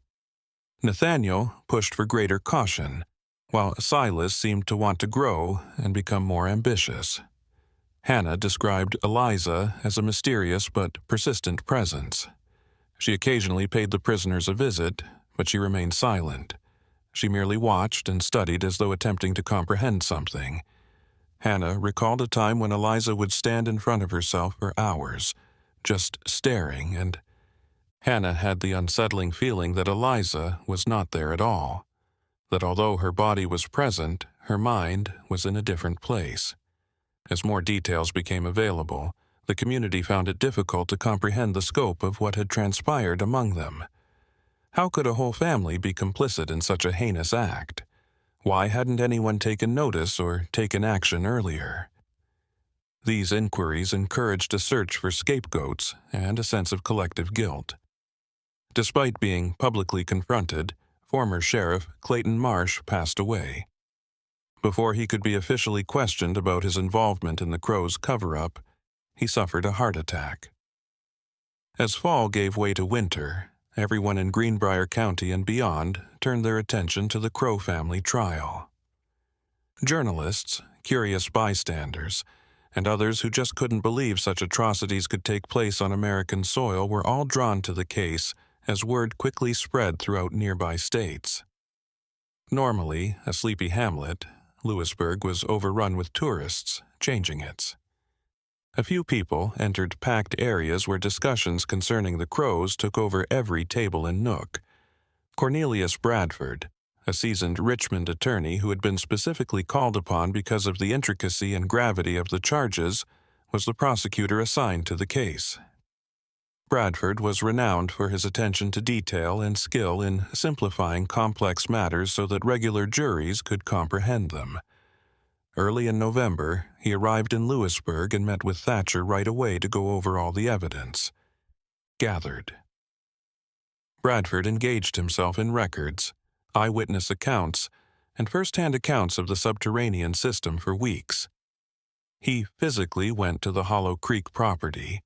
Nathaniel pushed for greater caution, while Silas seemed to want to grow and become more ambitious. Hannah described Eliza as a mysterious but persistent presence. She occasionally paid the prisoners a visit, but she remained silent. She merely watched and studied as though attempting to comprehend something. Hannah recalled a time when Eliza would stand in front of herself for hours, just staring, and Hannah had the unsettling feeling that Eliza was not there at all, that although her body was present, her mind was in a different place. As more details became available, the community found it difficult to comprehend the scope of what had transpired among them. How could a whole family be complicit in such a heinous act? Why hadn't anyone taken notice or taken action earlier? These inquiries encouraged a search for scapegoats and a sense of collective guilt. Despite being publicly confronted, former Sheriff Clayton Marsh passed away. Before he could be officially questioned about his involvement in the Crowes' cover-up, he suffered a heart attack. As fall gave way to winter, everyone in Greenbrier County and beyond turned their attention to the Crowe family trial. Journalists, curious bystanders, and others who just couldn't believe such atrocities could take place on American soil were all drawn to the case as word quickly spread throughout nearby states. Normally a sleepy hamlet, Lewisburg was overrun with tourists, changing its. A few people entered packed areas where discussions concerning the Crowes took over every table and nook. Cornelius Bradford, a seasoned Richmond attorney who had been specifically called upon because of the intricacy and gravity of the charges, was the prosecutor assigned to the case. Bradford was renowned for his attention to detail and skill in simplifying complex matters so that regular juries could comprehend them. Early in November, he arrived in Lewisburg and met with Thatcher right away to go over all the evidence gathered. Bradford engaged himself in records, eyewitness accounts, and first-hand accounts of the subterranean system for weeks. He physically went to the Hollow Creek property,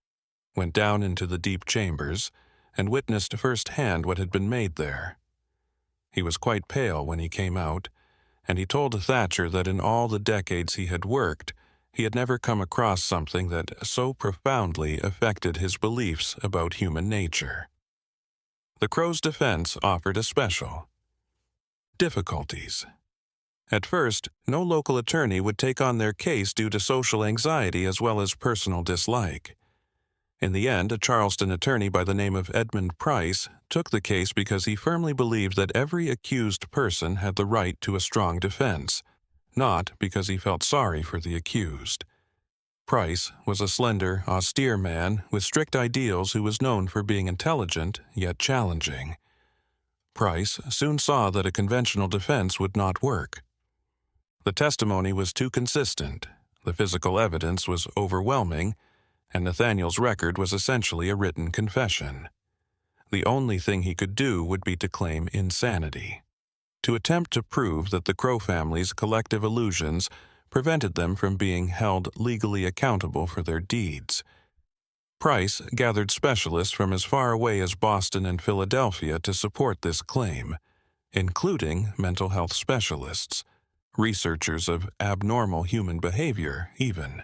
went down into the deep chambers, and witnessed firsthand what had been made there. He was quite pale when he came out, and he told Thatcher that in all the decades he had worked, he had never come across something that so profoundly affected his beliefs about human nature. The Crowes' defense offered a special. Difficulties. At first, no local attorney would take on their case due to social anxiety as well as personal dislike. In the end, a Charleston attorney by the name of Edmund Price took the case because he firmly believed that every accused person had the right to a strong defense, not because he felt sorry for the accused. Price was a slender, austere man with strict ideals who was known for being intelligent yet challenging. Price soon saw that a conventional defense would not work. The testimony was too consistent, the physical evidence was overwhelming, and Nathaniel's record was essentially a written confession. The only thing he could do would be to claim insanity, to attempt to prove that the Crowe family's collective illusions prevented them from being held legally accountable for their deeds. Price gathered specialists from as far away as Boston and Philadelphia to support this claim, including mental health specialists, researchers of abnormal human behavior even,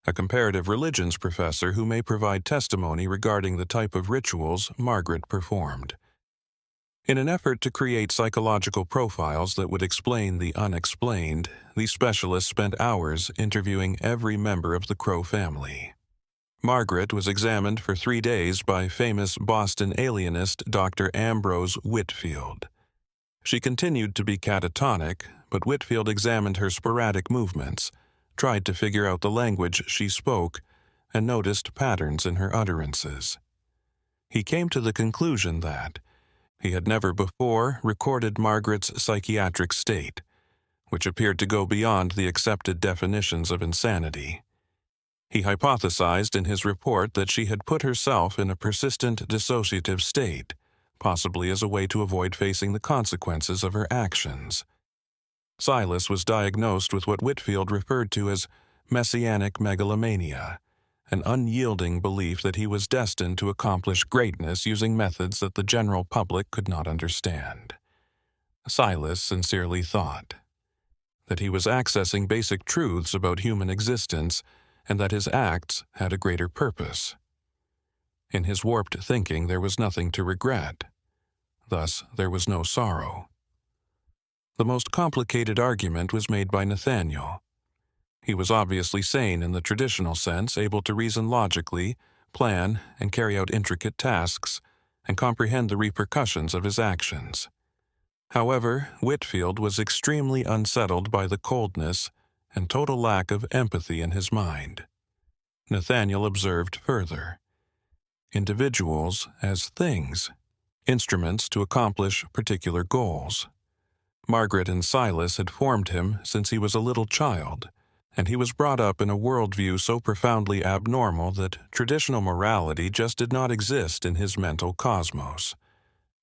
a comparative religions professor who may provide testimony regarding the type of rituals Margaret performed. In an effort to create psychological profiles that would explain the unexplained, these specialists spent hours interviewing every member of the Crowe family. Margaret was examined for 3 days by famous Boston alienist Dr. Ambrose Whitfield. She continued to be catatonic, but Whitfield examined her sporadic movements, tried to figure out the language she spoke, and noticed patterns in her utterances. He came to the conclusion that he had never before recorded Margaret's psychiatric state, which appeared to go beyond the accepted definitions of insanity. He hypothesized in his report that she had put herself in a persistent dissociative state, possibly as a way to avoid facing the consequences of her actions. Silas was diagnosed with what Whitfield referred to as messianic megalomania, an unyielding belief that he was destined to accomplish greatness using methods that the general public could not understand. Silas sincerely thought that he was accessing basic truths about human existence and that his acts had a greater purpose. In his warped thinking there was nothing to regret. Thus, there was no sorrow. The most complicated argument was made by Nathaniel. He was obviously sane in the traditional sense, able to reason logically, plan and carry out intricate tasks, and comprehend the repercussions of his actions. However, Whitfield was extremely unsettled by the coldness and total lack of empathy in his mind. Nathaniel observed further. Individuals as things, instruments to accomplish particular goals. Margaret and Silas had formed him since he was a little child, and he was brought up in a worldview so profoundly abnormal that traditional morality just did not exist in his mental cosmos.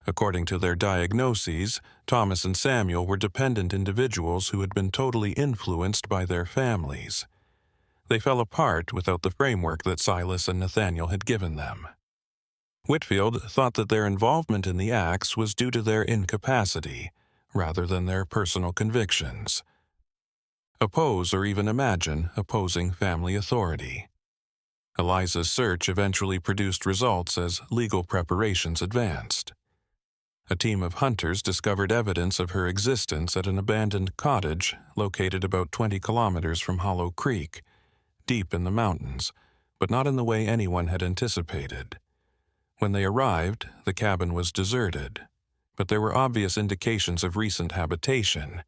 According to their diagnoses, Thomas and Samuel were dependent individuals who had been totally influenced by their families. They fell apart without the framework that Silas and Nathaniel had given them. Whitfield thought that their involvement in the acts was due to their incapacity, rather than their personal convictions. Oppose or even imagine opposing family authority. Eliza's search eventually produced results as legal preparations advanced. A team of hunters discovered evidence of her existence at an abandoned cottage located about 20 kilometers from Hollow Creek, deep in the mountains, but not in the way anyone had anticipated. When they arrived, the cabin was deserted, but there were obvious indications of recent habitation.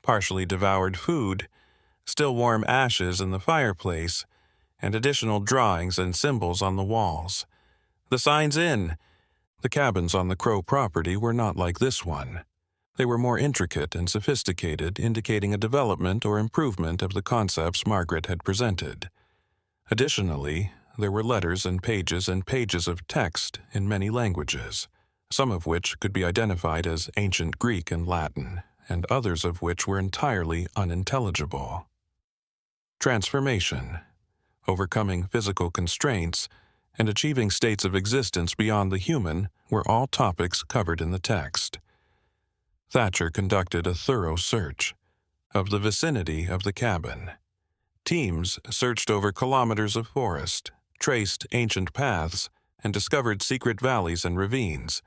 Partially devoured food, still warm ashes in the fireplace, and additional drawings and symbols on the walls. The sign's in! The cabins on the Crowe property were not like this one. They were more intricate and sophisticated, indicating a development or improvement of the concepts Margaret had presented. Additionally, there were letters and pages of text in many languages, some of which could be identified as ancient Greek and Latin, and others of which were entirely unintelligible. Transformation, overcoming physical constraints, and achieving states of existence beyond the human were all topics covered in the text. Thatcher conducted a thorough search of the vicinity of the cabin. Teams searched over kilometers of forest, traced ancient paths, and discovered secret valleys and ravines,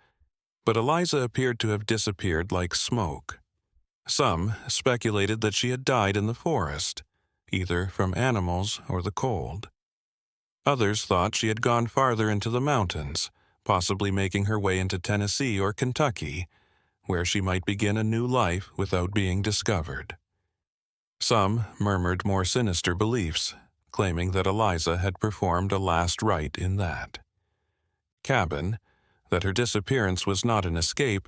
but Eliza appeared to have disappeared like smoke. Some speculated that she had died in the forest, either from animals or the cold. Others thought she had gone farther into the mountains, possibly making her way into Tennessee or Kentucky, where she might begin a new life without being discovered. Some murmured more sinister beliefs, claiming that Eliza had performed a last rite in that cabin, that her disappearance was not an escape,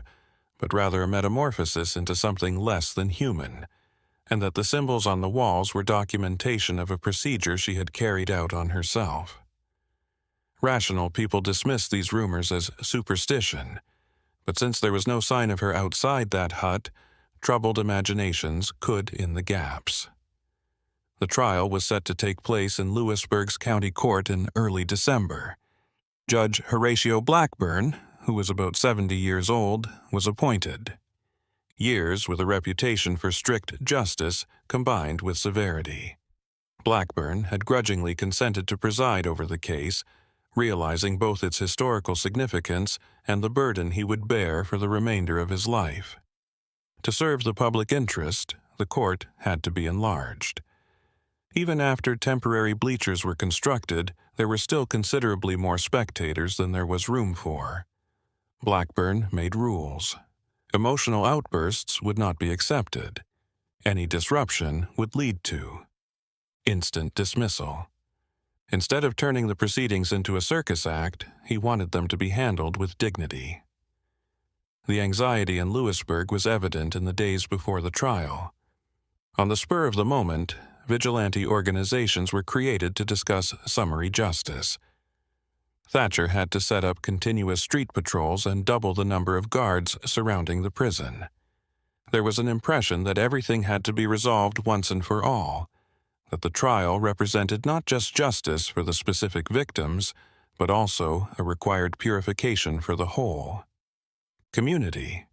but rather a metamorphosis into something less than human, and that the symbols on the walls were documentation of a procedure she had carried out on herself. Rational people dismissed these rumors as superstition, but since there was no sign of her outside that hut, troubled imaginations could in the gaps. The trial was set to take place in Lewisburg's county court in early December. Judge Horatio Blackburn, who was about 70 years old, was appointed. Years with a reputation for strict justice combined with severity. Blackburn had grudgingly consented to preside over the case, realizing both its historical significance and the burden he would bear for the remainder of his life. To serve the public interest, the court had to be enlarged. Even after temporary bleachers were constructed, there were still considerably more spectators than there was room for. Blackburn made rules. Emotional outbursts would not be accepted. Any disruption would lead to instant dismissal. Instead of turning the proceedings into a circus act, he wanted them to be handled with dignity. The anxiety in Lewisburg was evident in the days before the trial. On the spur of the moment, vigilante organizations were created to discuss summary justice. Thatcher had to set up continuous street patrols and double the number of guards surrounding the prison. There was an impression that everything had to be resolved once and for all, that the trial represented not just justice for the specific victims, but also a required purification for the whole. Community.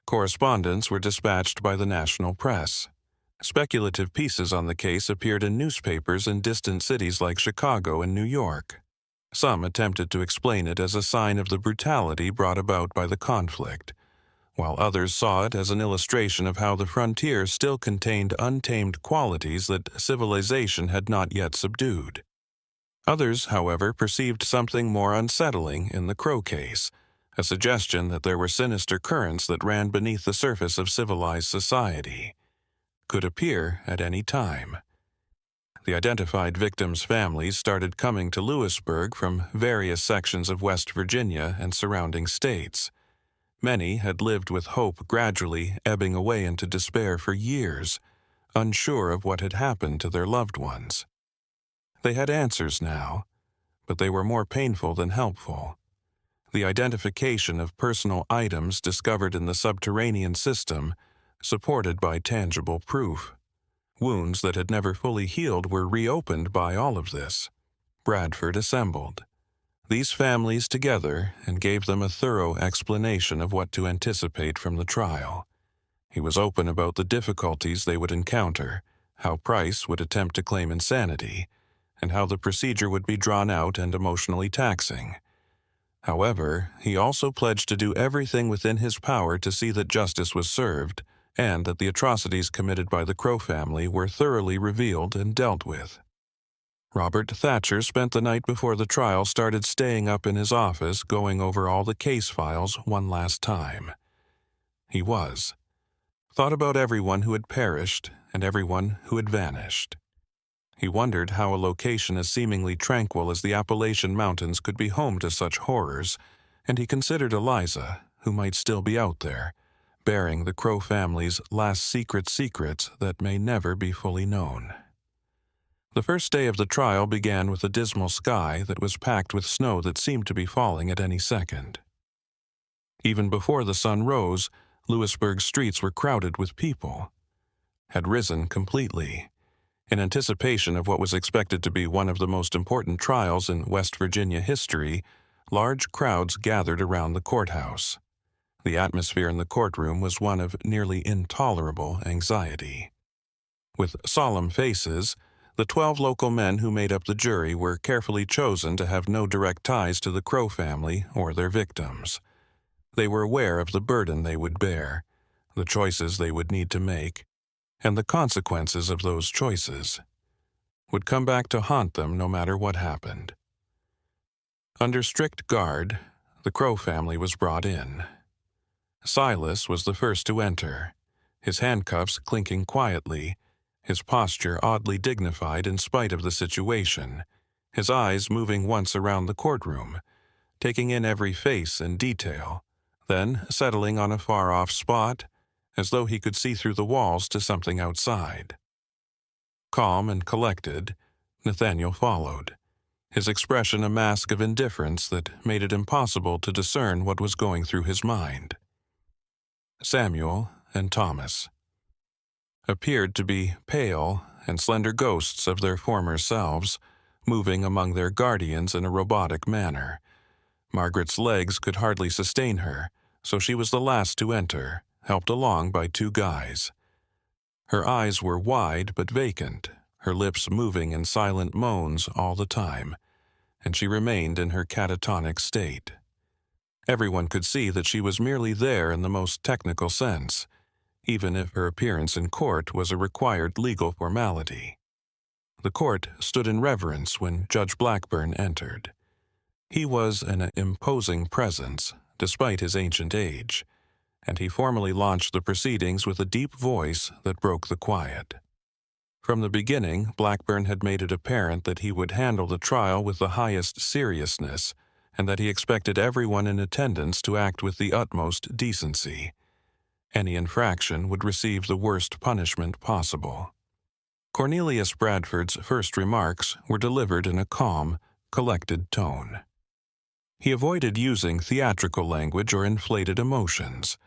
Correspondents were dispatched by the national press. Speculative pieces on the case appeared in newspapers in distant cities like Chicago and New York. Some attempted to explain it as a sign of the brutality brought about by the conflict, while others saw it as an illustration of how the frontier still contained untamed qualities that civilization had not yet subdued. Others, however, perceived something more unsettling in the Crowe case, a suggestion that there were sinister currents that ran beneath the surface of civilized society, could appear at any time. The identified victims' families started coming to Lewisburg from various sections of West Virginia and surrounding states. Many had lived with hope gradually ebbing away into despair for years, unsure of what had happened to their loved ones. They had answers now, but they were more painful than helpful. The identification of personal items discovered in the subterranean system, supported by tangible proof. Wounds that had never fully healed were reopened by all of this. Bradford assembled these families together and gave them a thorough explanation of what to anticipate from the trial. He was open about the difficulties they would encounter, how Price would attempt to claim insanity, and how the procedure would be drawn out and emotionally taxing. However, he also pledged to do everything within his power to see that justice was served, and that the atrocities committed by the Crowe family were thoroughly revealed and dealt with. Robert Thatcher spent the night before the trial started staying up in his office going over all the case files one last time. He thought about everyone who had perished and everyone who had vanished. He wondered how a location as seemingly tranquil as the Appalachian Mountains could be home to such horrors, and he considered Eliza, who might still be out there, bearing the Crowe family's last secrets that may never be fully known. The first day of the trial began with a dismal sky that was packed with snow that seemed to be falling at any second. Even before the sun rose, Lewisburg's streets were crowded with people. Had risen completely. In anticipation of what was expected to be one of the most important trials in West Virginia history, large crowds gathered around the courthouse. The atmosphere in the courtroom was one of nearly intolerable anxiety. With solemn faces, the 12 local men who made up the jury were carefully chosen to have no direct ties to the Crowe family or their victims. They were aware of the burden they would bear, the choices they would need to make, and the consequences of those choices would come back to haunt them no matter what happened. Under strict guard, the Crowe family was brought in. Silas was the first to enter, his handcuffs clinking quietly, his posture oddly dignified in spite of the situation, his eyes moving once around the courtroom, taking in every face in detail, then settling on a far-off spot, as though he could see through the walls to something outside. Calm and collected, Nathaniel followed, his expression a mask of indifference that made it impossible to discern what was going through his mind. Samuel and Thomas appeared to be pale and slender ghosts of their former selves, moving among their guardians in a robotic manner. Margaret's legs could hardly sustain her, so she was the last to enter, helped along by two guys. Her eyes were wide but vacant, her lips moving in silent moans all the time, and she remained in her catatonic state. Everyone could see that she was merely there in the most technical sense, even if her appearance in court was a required legal formality. The court stood in reverence when Judge Blackburn entered. He was an imposing presence, despite his ancient age, and he formally launched the proceedings with a deep voice that broke the quiet. From the beginning, Blackburn had made it apparent that he would handle the trial with the highest seriousness, and that he expected everyone in attendance to act with the utmost decency. Any infraction would receive the worst punishment possible. Cornelius Bradford's first remarks were delivered in a calm, collected tone. He avoided using theatrical language or inflated emotions.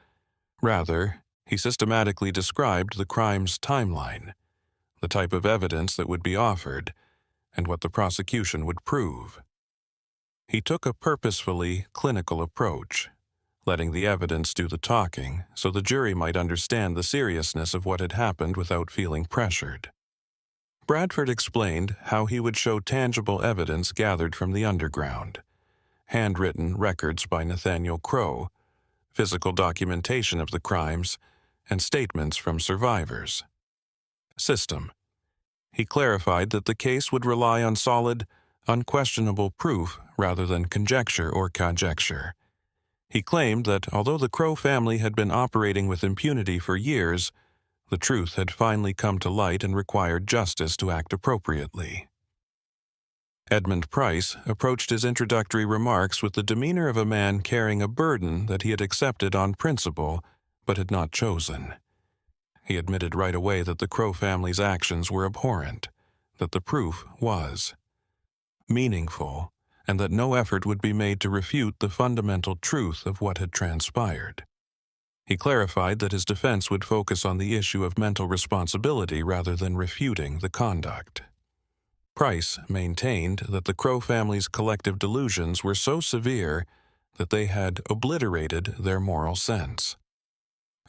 Rather, he systematically described the crime's timeline, the type of evidence that would be offered, and what the prosecution would prove. He took a purposefully clinical approach, letting the evidence do the talking so the jury might understand the seriousness of what had happened without feeling pressured. Bradford explained how he would show tangible evidence gathered from the underground, handwritten records by Nathaniel Crowe, physical documentation of the crimes, and statements from survivors. System. He clarified that the case would rely on solid, unquestionable proof rather than conjecture or conjecture. He claimed that although the Crowe family had been operating with impunity for years, the truth had finally come to light and required justice to act appropriately. Edmund Price approached his introductory remarks with the demeanor of a man carrying a burden that he had accepted on principle but had not chosen. He admitted right away that the Crowe family's actions were abhorrent, that the proof was meaningful, and that no effort would be made to refute the fundamental truth of what had transpired. He clarified that his defense would focus on the issue of mental responsibility rather than refuting the conduct. Price maintained that the Crowe family's collective delusions were so severe that they had obliterated their moral sense.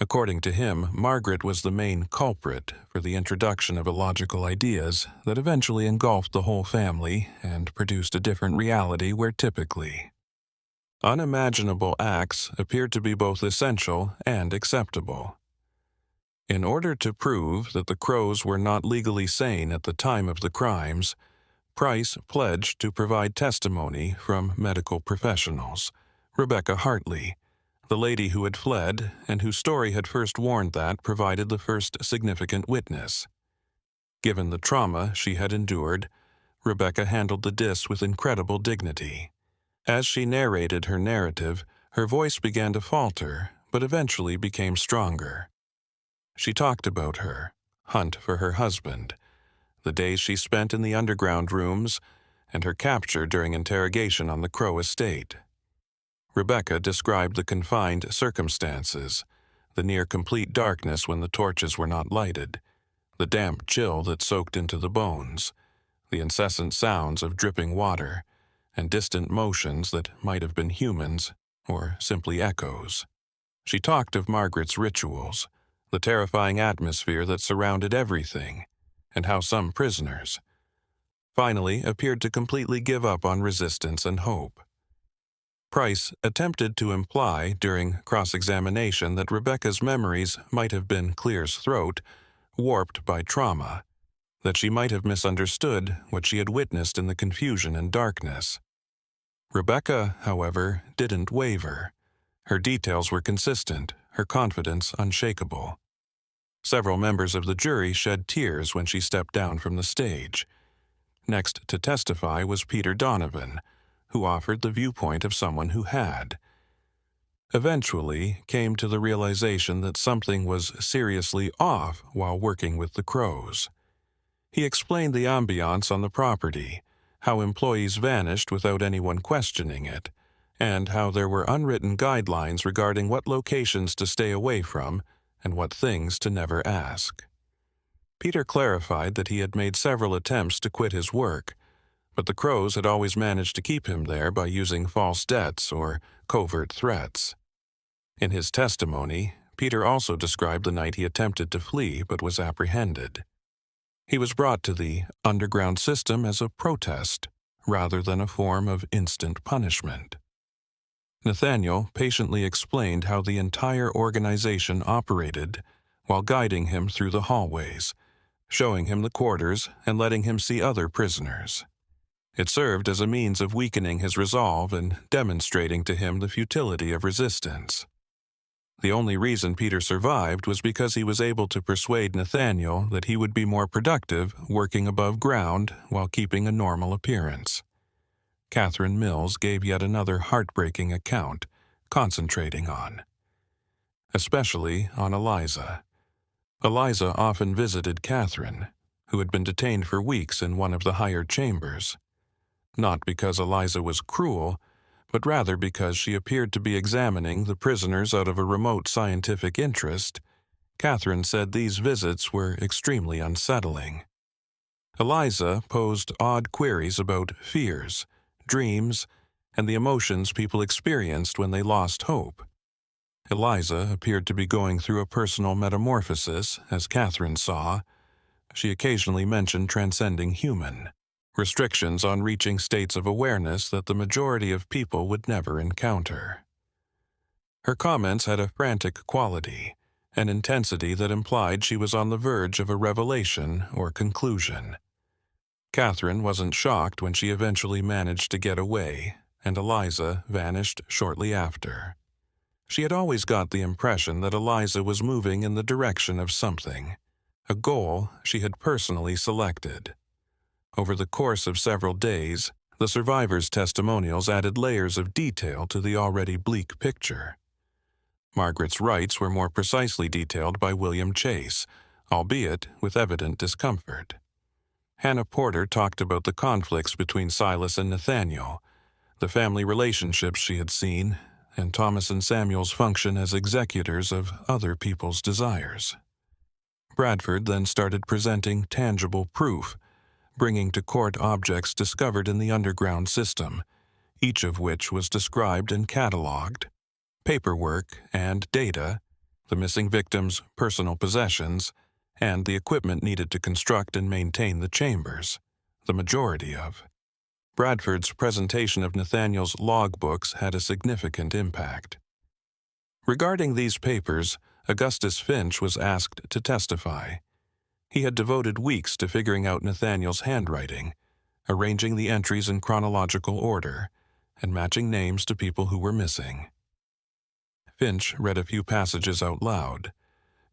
According to him, Margaret was the main culprit for the introduction of illogical ideas that eventually engulfed the whole family and produced a different reality where typically unimaginable acts appeared to be both essential and acceptable. In order to prove that the Crowes were not legally sane at the time of the crimes, Price pledged to provide testimony from medical professionals. Rebecca Hartley, the lady who had fled and whose story had first warned that, provided the first significant witness. Given the trauma she had endured, Rebecca handled the diss with incredible dignity. As she narrated her narrative, her voice began to falter, but eventually became stronger. She talked about her hunt for her husband, the days she spent in the underground rooms, and her capture during interrogation on the Crowe estate. Rebecca described the confined circumstances, the near-complete darkness when the torches were not lighted, the damp chill that soaked into the bones, the incessant sounds of dripping water, and distant motions that might have been humans or simply echoes. She talked of Margaret's rituals, the terrifying atmosphere that surrounded everything, and how some prisoners finally appeared to completely give up on resistance and hope. Price attempted to imply during cross-examination that Rebecca's memories might have been Clear's throat, warped by trauma, that she might have misunderstood what she had witnessed in the confusion and darkness. Rebecca, however, didn't waver. Her details were consistent, her confidence unshakable. Several members of the jury shed tears when she stepped down from the stage. Next to testify was Peter Donovan, who offered the viewpoint of someone who had. Eventually came to the realization that something was seriously off while working with the Crowes. He explained the ambiance on the property, how employees vanished without anyone questioning it, and how there were unwritten guidelines regarding what locations to stay away from and what things to never ask. Peter clarified that he had made several attempts to quit his work, but the Crowes had always managed to keep him there by using false debts or covert threats. In his testimony, Peter also described the night he attempted to flee but was apprehended. He was brought to the underground system as a protest rather than a form of instant punishment. Nathaniel patiently explained how the entire organization operated while guiding him through the hallways, showing him the quarters and letting him see other prisoners. It served as a means of weakening his resolve and demonstrating to him the futility of resistance. The only reason Peter survived was because he was able to persuade Nathaniel that he would be more productive working above ground while keeping a normal appearance. Catherine Mills gave yet another heartbreaking account, concentrating especially on Eliza. Eliza often visited Catherine, who had been detained for weeks in one of the higher chambers. Not because Eliza was cruel, but rather because she appeared to be examining the prisoners out of a remote scientific interest. Catherine said these visits were extremely unsettling. Eliza posed odd queries about fears, dreams, and the emotions people experienced when they lost hope. Eliza appeared to be going through a personal metamorphosis, as Catherine saw. She occasionally mentioned transcending human, restrictions on reaching states of awareness that the majority of people would never encounter. Her comments had a frantic quality, an intensity that implied she was on the verge of a revelation or conclusion. Catherine wasn't shocked when she eventually managed to get away, and Eliza vanished shortly after. She had always got the impression that Eliza was moving in the direction of something, a goal she had personally selected. Over the course of several days, the survivors' testimonials added layers of detail to the already bleak picture. Margaret's rights were more precisely detailed by William Chase, albeit with evident discomfort. Hannah Porter talked about the conflicts between Silas and Nathaniel, the family relationships she had seen, and Thomas and Samuel's function as executors of other people's desires. Bradford then started presenting tangible proof, bringing to court objects discovered in the underground system, each of which was described and catalogued. Paperwork and data, the missing victim's personal possessions, and the equipment needed to construct and maintain the chambers, the majority of. Bradford's presentation of Nathaniel's logbooks had a significant impact. Regarding these papers, Augustus Finch was asked to testify. He had devoted weeks to figuring out Nathaniel's handwriting, arranging the entries in chronological order, and matching names to people who were missing. Finch read a few passages out loud,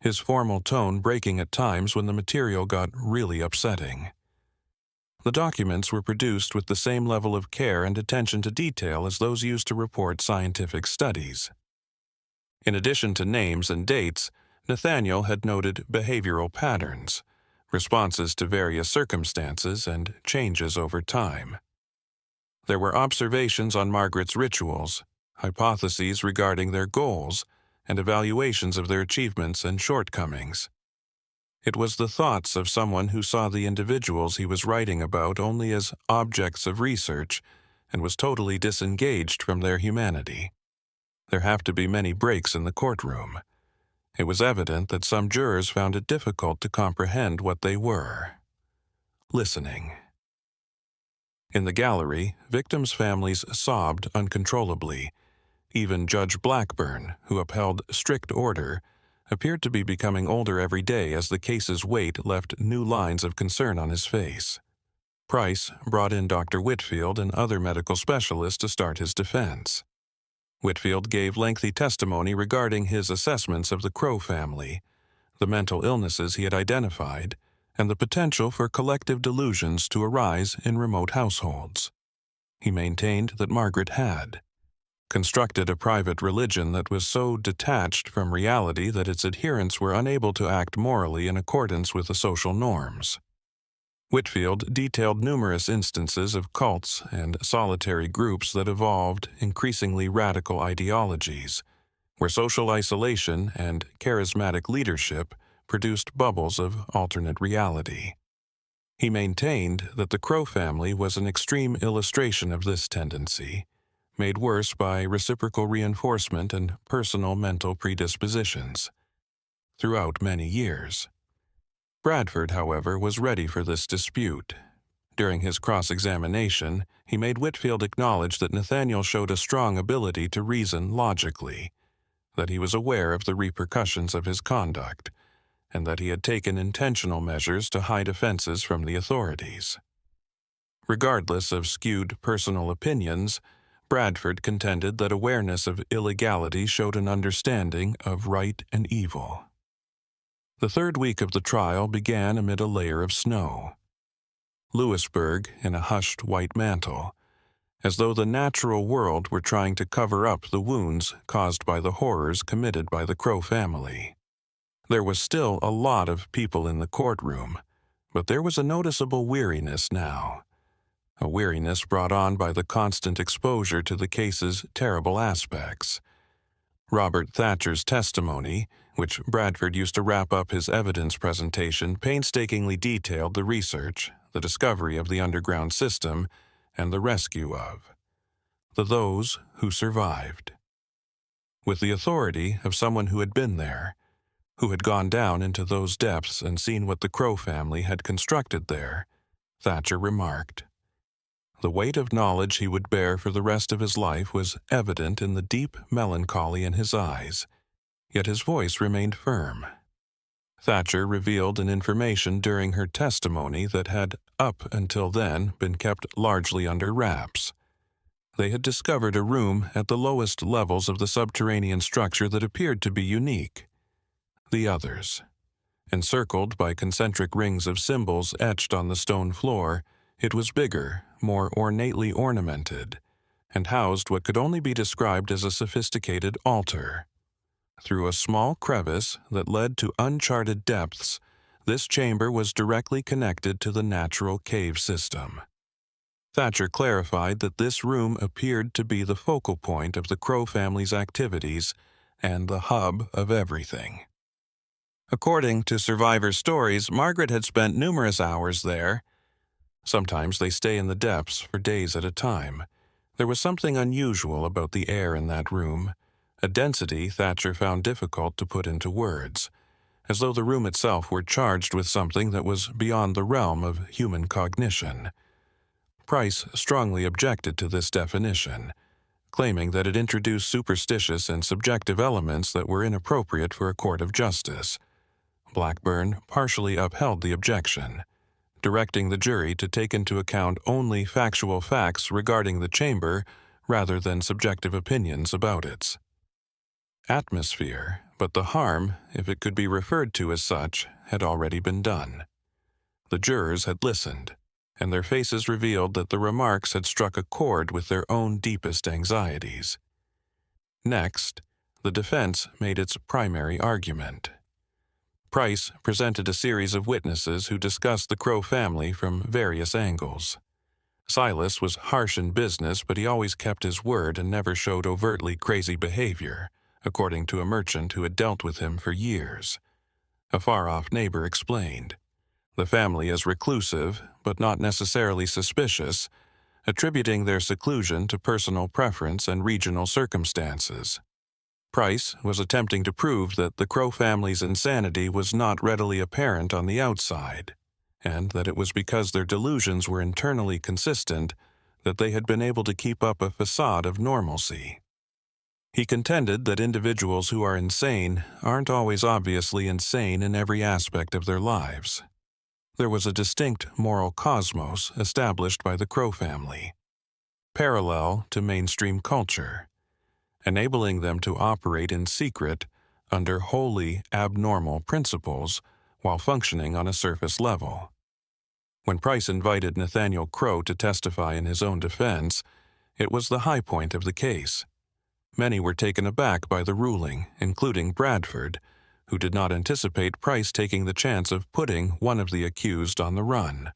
his formal tone breaking at times when the material got really upsetting. The documents were produced with the same level of care and attention to detail as those used to report scientific studies. In addition to names and dates, Nathaniel had noted behavioral patterns, responses to various circumstances, and changes over time. There were observations on Margaret's rituals, hypotheses regarding their goals, and evaluations of their achievements and shortcomings. It was the thoughts of someone who saw the individuals he was writing about only as objects of research and was totally disengaged from their humanity. There have to be many breaks in the courtroom. It was evident that some jurors found it difficult to comprehend what they were. Listening. In the gallery, victims' families sobbed uncontrollably. Even Judge Blackburn, who upheld strict order, appeared to be becoming older every day as the case's weight left new lines of concern on his face. Price brought in Dr. Whitfield and other medical specialists to start his defense. Whitfield gave lengthy testimony regarding his assessments of the Crowe family, the mental illnesses he had identified, and the potential for collective delusions to arise in remote households. He maintained that Margaret had constructed a private religion that was so detached from reality that its adherents were unable to act morally in accordance with the social norms. Whitfield detailed numerous instances of cults and solitary groups that evolved increasingly radical ideologies, where social isolation and charismatic leadership produced bubbles of alternate reality. He maintained that the Crowe family was an extreme illustration of this tendency, made worse by reciprocal reinforcement and personal mental predispositions. Throughout many years, Bradford, however, was ready for this dispute. During his cross-examination, he made Whitfield acknowledge that Nathaniel showed a strong ability to reason logically, that he was aware of the repercussions of his conduct, and that he had taken intentional measures to hide offenses from the authorities. Regardless of skewed personal opinions, Bradford contended that awareness of illegality showed an understanding of right and evil. The third week of the trial began amid a layer of snow. Lewisburg in a hushed white mantle, as though the natural world were trying to cover up the wounds caused by the horrors committed by the Crowe family. There was still a lot of people in the courtroom, but there was a noticeable weariness now, a weariness brought on by the constant exposure to the case's terrible aspects. Robert Thatcher's testimony, which Bradford used to wrap up his evidence presentation, painstakingly detailed the research, the discovery of the underground system, and the rescue of those who survived. With the authority of someone who had been there, who had gone down into those depths and seen what the Crowe family had constructed there, Thatcher remarked, "The weight of knowledge he would bear for the rest of his life was evident in the deep melancholy in his eyes, yet his voice remained firm." Thatcher revealed an information during her testimony that had, up until then, been kept largely under wraps. They had discovered a room at the lowest levels of the subterranean structure that appeared to be unique. The others, encircled by concentric rings of symbols etched on the stone floor, it was bigger, more ornately ornamented, and housed what could only be described as a sophisticated altar. Through a small crevice that led to uncharted depths, this chamber was directly connected to the natural cave system. Thatcher clarified that this room appeared to be the focal point of the Crowe family's activities and the hub of everything. According to survivor stories, Margaret had spent numerous hours there. Sometimes they stay in the depths for days at a time. There was something unusual about the air in that room, a density Thatcher found difficult to put into words, as though the room itself were charged with something that was beyond the realm of human cognition. Price strongly objected to this definition, claiming that it introduced superstitious and subjective elements that were inappropriate for a court of justice. Blackburn partially upheld the objection, directing the jury to take into account only factual facts regarding the chamber rather than subjective opinions about its atmosphere, but the harm, if it could be referred to as such, had already been done. The jurors had listened, and their faces revealed that the remarks had struck a chord with their own deepest anxieties. Next, the defense made its primary argument. Price presented a series of witnesses who discussed the Crowe family from various angles. Silas was harsh in business, but he always kept his word and never showed overtly crazy behavior, according to a merchant who had dealt with him for years. A far-off neighbor explained. The family is reclusive, but not necessarily suspicious, attributing their seclusion to personal preference and regional circumstances. Price was attempting to prove that the Crowe family's insanity was not readily apparent on the outside, and that it was because their delusions were internally consistent that they had been able to keep up a facade of normalcy. He contended that individuals who are insane aren't always obviously insane in every aspect of their lives. There was a distinct moral cosmos established by the Crowe family, parallel to mainstream culture, enabling them to operate in secret, under wholly abnormal principles while functioning on a surface level. When Price invited Nathaniel Crowe to testify in his own defense, it was the high point of the case. Many were taken aback by the ruling, including Bradford, who did not anticipate Price taking the chance of putting one of the accused on the run.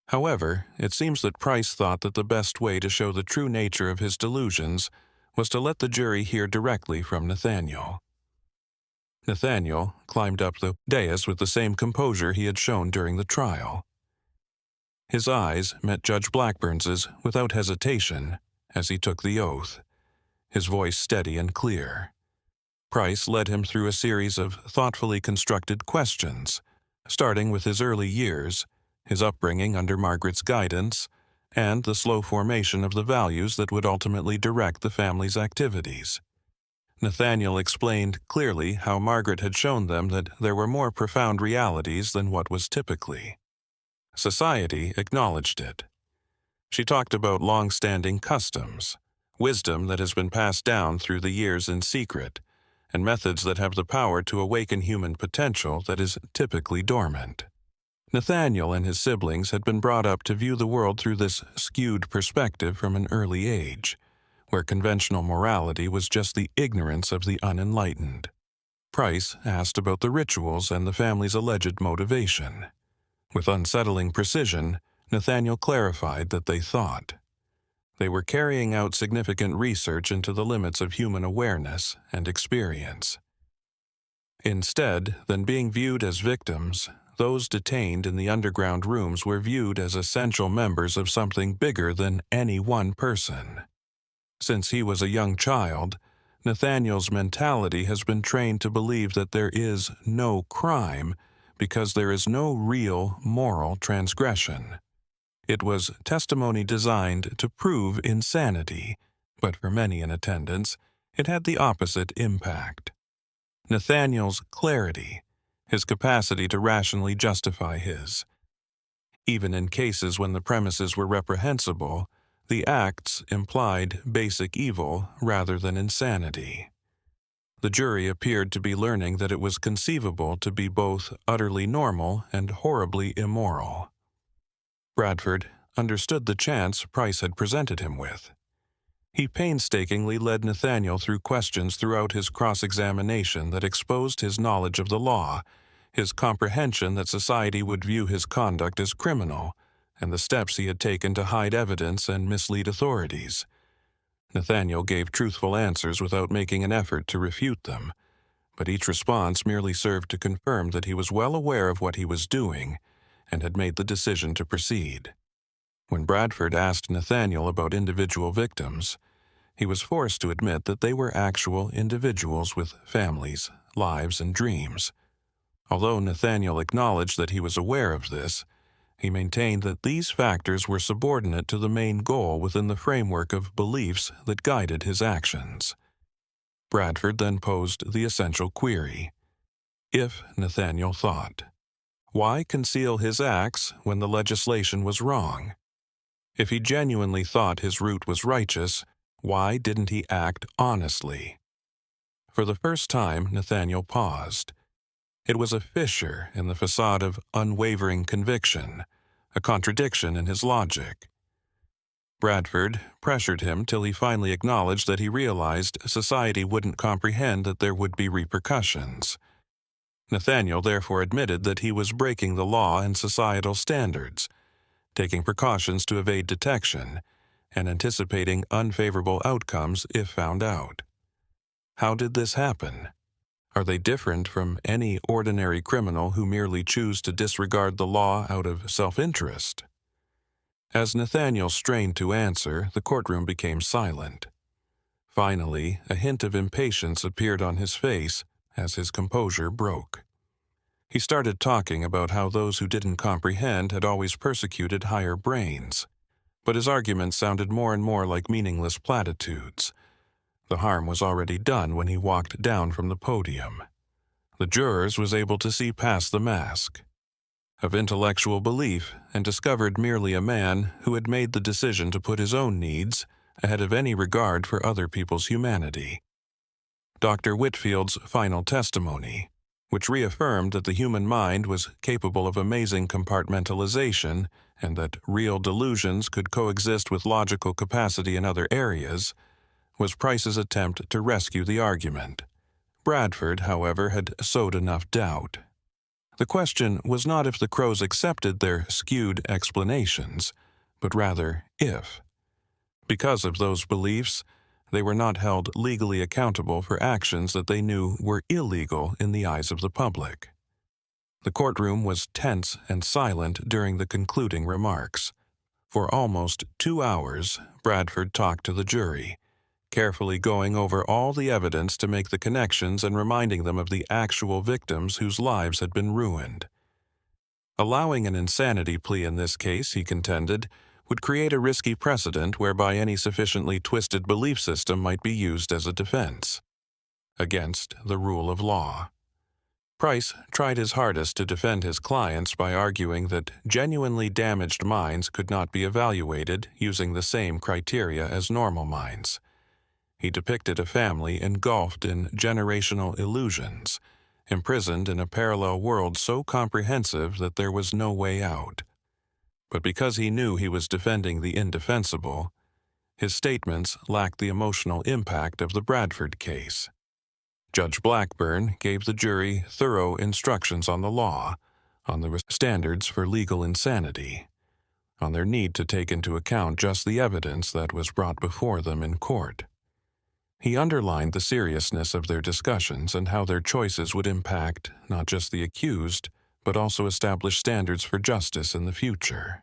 However, it seems that Price thought that the best way to show the true nature of his delusions was to let the jury hear directly from Nathaniel. Nathaniel climbed up the dais with the same composure he had shown during the trial. His eyes met Judge Blackburn's without hesitation as he took the oath, his voice steady and clear. Price led him through a series of thoughtfully constructed questions, starting with his early years, his upbringing under Margaret's guidance, and the slow formation of the values that would ultimately direct the family's activities. Nathaniel explained clearly how Margaret had shown them that there were more profound realities than what was typically. Society acknowledged it. She talked about long-standing customs, wisdom that has been passed down through the years in secret, and methods that have the power to awaken human potential that is typically dormant. Nathaniel and his siblings had been brought up to view the world through this skewed perspective from an early age, where conventional morality was just the ignorance of the unenlightened. Price asked about the rituals and the family's alleged motivation. With unsettling precision, Nathaniel clarified that they thought. They were carrying out significant research into the limits of human awareness and experience. Instead than being viewed as victims, those detained in the underground rooms were viewed as essential members of something bigger than any one person. Since he was a young child, Nathaniel's mentality has been trained to believe that there is no crime because there is no real moral transgression. It was testimony designed to prove insanity, but for many in attendance, it had the opposite impact. Nathaniel's clarity, his capacity to rationally justify his. Even in cases when the premises were reprehensible, the acts implied basic evil rather than insanity. The jury appeared to be learning that it was conceivable to be both utterly normal and horribly immoral. Bradford understood the chance Price had presented him with. He painstakingly led Nathaniel through questions throughout his cross-examination that exposed his knowledge of the law, his comprehension that society would view his conduct as criminal, and the steps he had taken to hide evidence and mislead authorities. Nathaniel gave truthful answers without making an effort to refute them, but each response merely served to confirm that he was well aware of what he was doing and had made the decision to proceed. When Bradford asked Nathaniel about individual victims, he was forced to admit that they were actual individuals with families, lives, and dreams. Although Nathaniel acknowledged that he was aware of this, he maintained that these factors were subordinate to the main goal within the framework of beliefs that guided his actions. Bradford then posed the essential query. If Nathaniel thought, why conceal his acts when the legislation was wrong? If he genuinely thought his route was righteous, why didn't he act honestly? For the first time, Nathaniel paused. It was a fissure in the facade of unwavering conviction, a contradiction in his logic. Bradford pressured him till he finally acknowledged that he realized society wouldn't comprehend that there would be repercussions. Nathaniel therefore admitted that he was breaking the law and societal standards, taking precautions to evade detection, and anticipating unfavorable outcomes if found out. How did this happen? Are they different from any ordinary criminal who merely choose to disregard the law out of self-interest? As Nathaniel strained to answer, the courtroom became silent. Finally, a hint of impatience appeared on his face as his composure broke. He started talking about how those who didn't comprehend had always persecuted higher brains, but his arguments sounded more and more like meaningless platitudes. The harm was already done when he walked down from the podium. The jurors was able to see past the mask of intellectual belief and discovered merely a man who had made the decision to put his own needs ahead of any regard for other people's humanity. Dr. Whitfield's final testimony, which reaffirmed that the human mind was capable of amazing compartmentalization and that real delusions could coexist with logical capacity in other areas, was Price's attempt to rescue the argument. Bradford, however, had sowed enough doubt. The question was not if the Crowes accepted their skewed explanations, but rather if. Because of those beliefs, they were not held legally accountable for actions that they knew were illegal in the eyes of the public. The courtroom was tense and silent during the concluding remarks. For almost 2 hours, Bradford talked to the jury, carefully going over all the evidence to make the connections and reminding them of the actual victims whose lives had been ruined. Allowing an insanity plea in this case, he contended, would create a risky precedent whereby any sufficiently twisted belief system might be used as a defense against the rule of law. Price tried his hardest to defend his clients by arguing that genuinely damaged minds could not be evaluated using the same criteria as normal minds. He depicted a family engulfed in generational illusions, imprisoned in a parallel world so comprehensive that there was no way out. But because he knew he was defending the indefensible, his statements lacked the emotional impact of the Bradford case. Judge Blackburn gave the jury thorough instructions on the law, on the standards for legal insanity, on their need to take into account just the evidence that was brought before them in court. He underlined the seriousness of their discussions and how their choices would impact not just the accused, but also establish standards for justice in the future.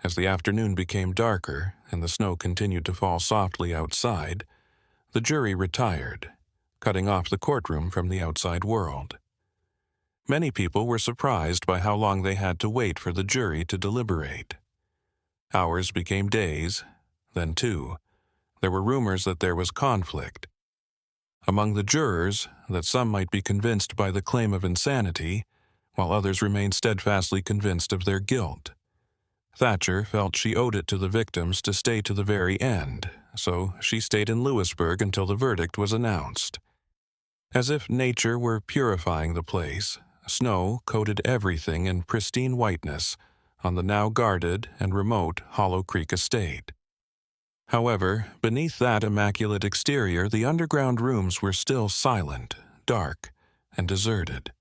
As the afternoon became darker and the snow continued to fall softly outside, the jury retired, cutting off the courtroom from the outside world. Many people were surprised by how long they had to wait for the jury to deliberate. Hours became days, then 2. There were rumors that there was conflict among the jurors, that some might be convinced by the claim of insanity, while others remained steadfastly convinced of their guilt. Thatcher felt she owed it to the victims to stay to the very end, so she stayed in Lewisburg until the verdict was announced. As if nature were purifying the place, snow coated everything in pristine whiteness on the now guarded and remote Hollow Creek estate. However, beneath that immaculate exterior, the underground rooms were still silent, dark, and deserted.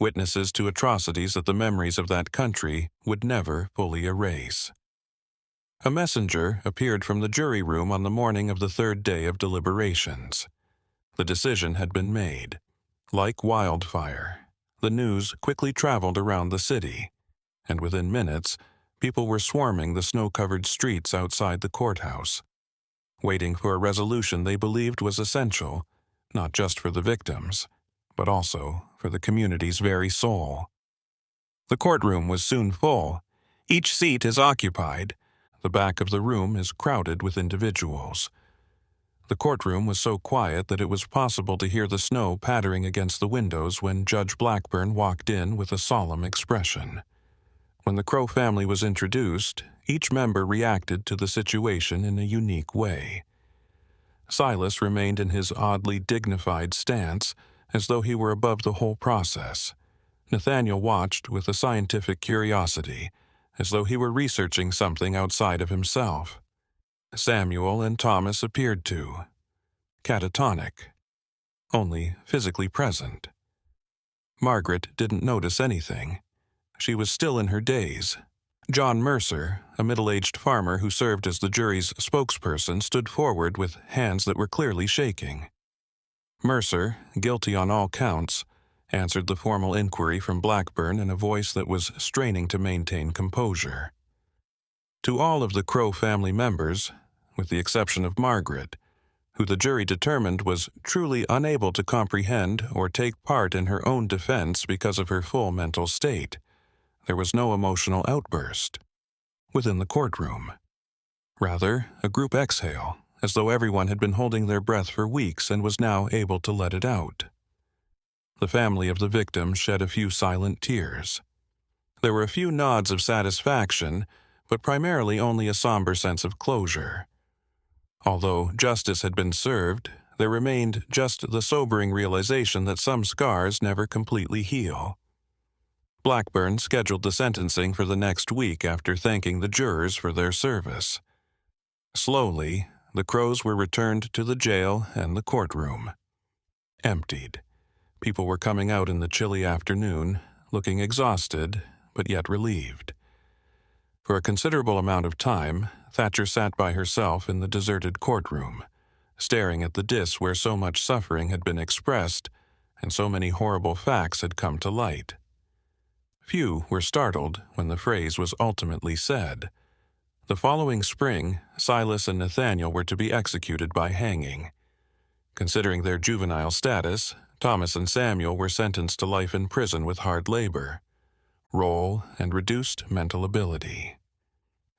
Witnesses to atrocities that the memories of that country would never fully erase. A messenger appeared from the jury room on the morning of the 3rd day of deliberations. The decision had been made. Like wildfire, the news quickly traveled around the city, and within minutes, people were swarming the snow-covered streets outside the courthouse, waiting for a resolution they believed was essential, not just for the victims, but also for the community's very soul. The courtroom was soon full. Each seat is occupied. The back of the room is crowded with individuals. The courtroom was so quiet that it was possible to hear the snow pattering against the windows when Judge Blackburn walked in with a solemn expression. When the Crowe family was introduced, each member reacted to the situation in a unique way. Silas remained in his oddly dignified stance, as though he were above the whole process. Nathaniel watched with a scientific curiosity, as though he were researching something outside of himself. Samuel and Thomas appeared to, catatonic, only physically present. Margaret didn't notice anything. She was still in her daze. John Mercer, a middle-aged farmer who served as the jury's spokesperson, stood forward with hands that were clearly shaking. Mercer, guilty on all counts, answered the formal inquiry from Blackburn in a voice that was straining to maintain composure. To all of the Crowe family members, with the exception of Margaret, who the jury determined was truly unable to comprehend or take part in her own defense because of her full mental state, there was no emotional outburst within the courtroom. Rather, a group exhale, as though everyone had been holding their breath for weeks and was now able to let it out. The family of the victim shed a few silent tears. There were a few nods of satisfaction, but primarily only a somber sense of closure. Although justice had been served, there remained just the sobering realization that some scars never completely heal. Blackburn scheduled the sentencing for the next week after thanking the jurors for their service. Slowly, the Crowes were returned to the jail and the courtroom. Emptied. People were coming out in the chilly afternoon, looking exhausted, but yet relieved. For a considerable amount of time, Thatcher sat by herself in the deserted courtroom, staring at the dais where so much suffering had been expressed and so many horrible facts had come to light. Few were startled when the phrase was ultimately said. The following spring, Silas and Nathaniel were to be executed by hanging. Considering their juvenile status, Thomas and Samuel were sentenced to life in prison with hard labor, roll, and reduced mental ability.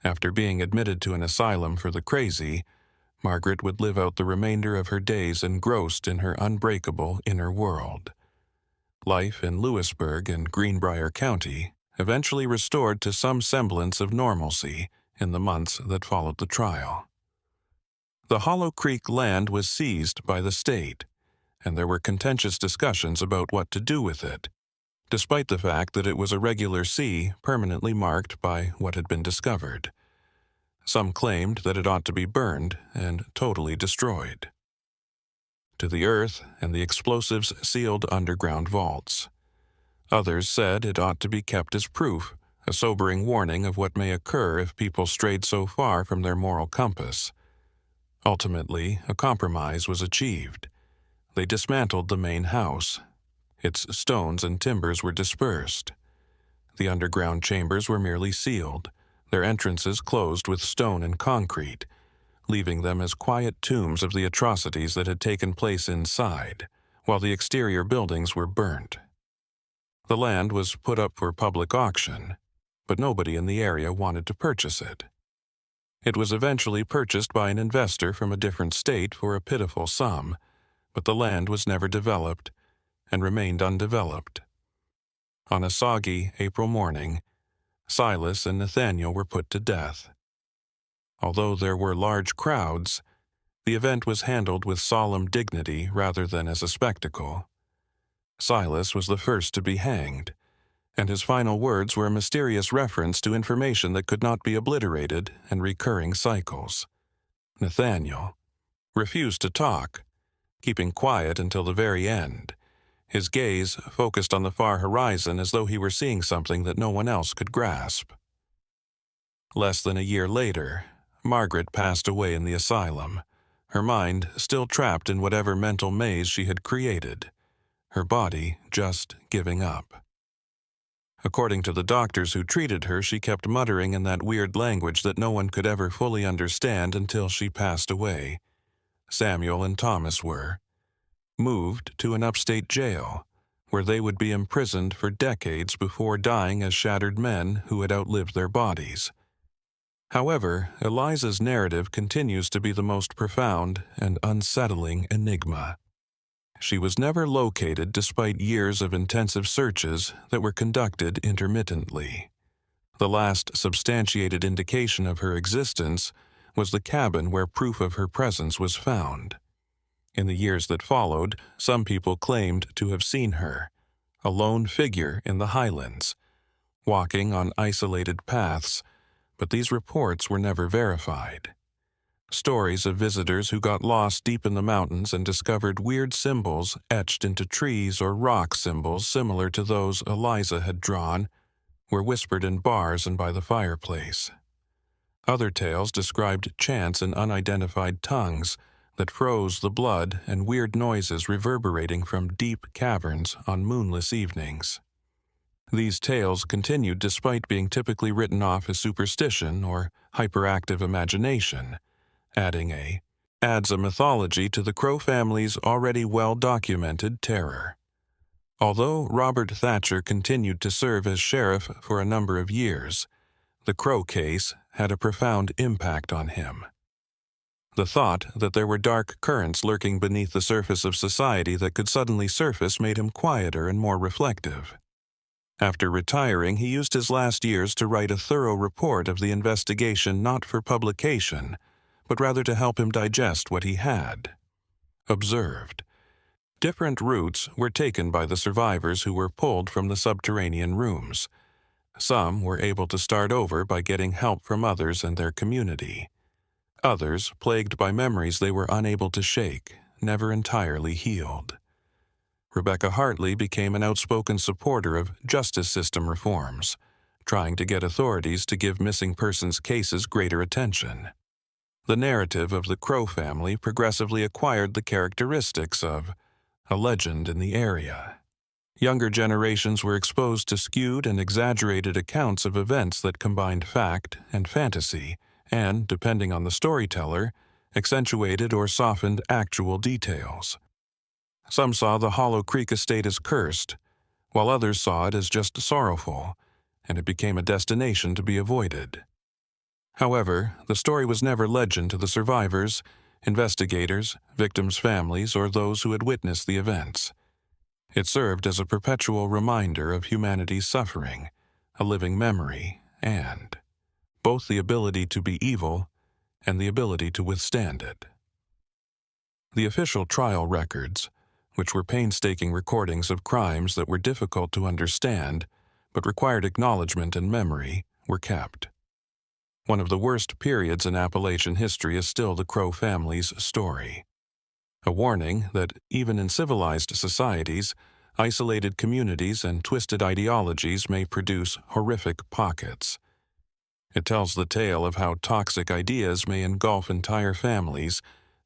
After being admitted to an asylum for the crazy, Margaret would live out the remainder of her days engrossed in her unbreakable inner world. Life in Lewisburg and Greenbrier County eventually restored to some semblance of normalcy in the months that followed the trial. The Hollow Creek land was seized by the state, and there were contentious discussions about what to do with it, despite the fact that it was a regular sea permanently marked by what had been discovered. Some claimed that it ought to be burned and totally destroyed. To the earth and the explosives sealed underground vaults. Others said it ought to be kept as proof, a sobering warning of what may occur if people strayed so far from their moral compass. Ultimately, a compromise was achieved. They dismantled the main house. Its stones and timbers were dispersed. The underground chambers were merely sealed, their entrances closed with stone and concrete, leaving them as quiet tombs of the atrocities that had taken place inside, while the exterior buildings were burnt. The land was put up for public auction, but nobody in the area wanted to purchase it. It was eventually purchased by an investor from a different state for a pitiful sum, but the land was never developed and remained undeveloped. On a soggy April morning, Silas and Nathaniel were put to death. Although there were large crowds, the event was handled with solemn dignity rather than as a spectacle. Silas was the first to be hanged, and his final words were a mysterious reference to information that could not be obliterated and recurring cycles. Nathaniel refused to talk, keeping quiet until the very end, his gaze focused on the far horizon as though he were seeing something that no one else could grasp. Less than a year later, Margaret passed away in the asylum, her mind still trapped in whatever mental maze she had created, her body just giving up. According to the doctors who treated her, she kept muttering in that weird language that no one could ever fully understand until she passed away. Samuel and Thomas were moved to an upstate jail, where they would be imprisoned for decades before dying as shattered men who had outlived their bodies. However, Eliza's narrative continues to be the most profound and unsettling enigma. She was never located despite years of intensive searches that were conducted intermittently. The last substantiated indication of her existence was the cabin where proof of her presence was found. In the years that followed, some people claimed to have seen her, a lone figure in the highlands, walking on isolated paths, but these reports were never verified. Stories of visitors who got lost deep in the mountains and discovered weird symbols etched into trees or rock symbols similar to those Eliza had drawn were whispered in bars and by the fireplace. Other tales described chants in unidentified tongues that froze the blood and weird noises reverberating from deep caverns on moonless evenings. These tales continued despite being typically written off as superstition or hyperactive imagination, adds a mythology to the Crowe family's already well-documented terror. Although Robert Thatcher continued to serve as sheriff for a number of years, the Crowe case had a profound impact on him. The thought that there were dark currents lurking beneath the surface of society that could suddenly surface made him quieter and more reflective. After retiring, he used his last years to write a thorough report of the investigation not for publication, but rather to help him digest what he had. observed. Different routes were taken by the survivors who were pulled from the subterranean rooms. Some were able to start over by getting help from others and their community. Others, plagued by memories they were unable to shake, never entirely healed. Rebecca Hartley became an outspoken supporter of justice system reforms, trying to get authorities to give missing persons cases greater attention. The narrative of the Crowe family progressively acquired the characteristics of a legend in the area. Younger generations were exposed to skewed and exaggerated accounts of events that combined fact and fantasy, and, depending on the storyteller, accentuated or softened actual details. Some saw the Hollow Creek estate as cursed, while others saw it as just sorrowful, and it became a destination to be avoided. However, the story was never legend to the survivors, investigators, victims' families, or those who had witnessed the events. It served as a perpetual reminder of humanity's suffering, a living memory, and both the ability to be evil and the ability to withstand it. The official trial records, which were painstaking recordings of crimes that were difficult to understand but required acknowledgement and memory, were kept. One of the worst periods in Appalachian history is still the Crowe family's story. A warning that, even in civilized societies, isolated communities and twisted ideologies may produce horrific pockets. It tells the tale of how toxic ideas may engulf entire families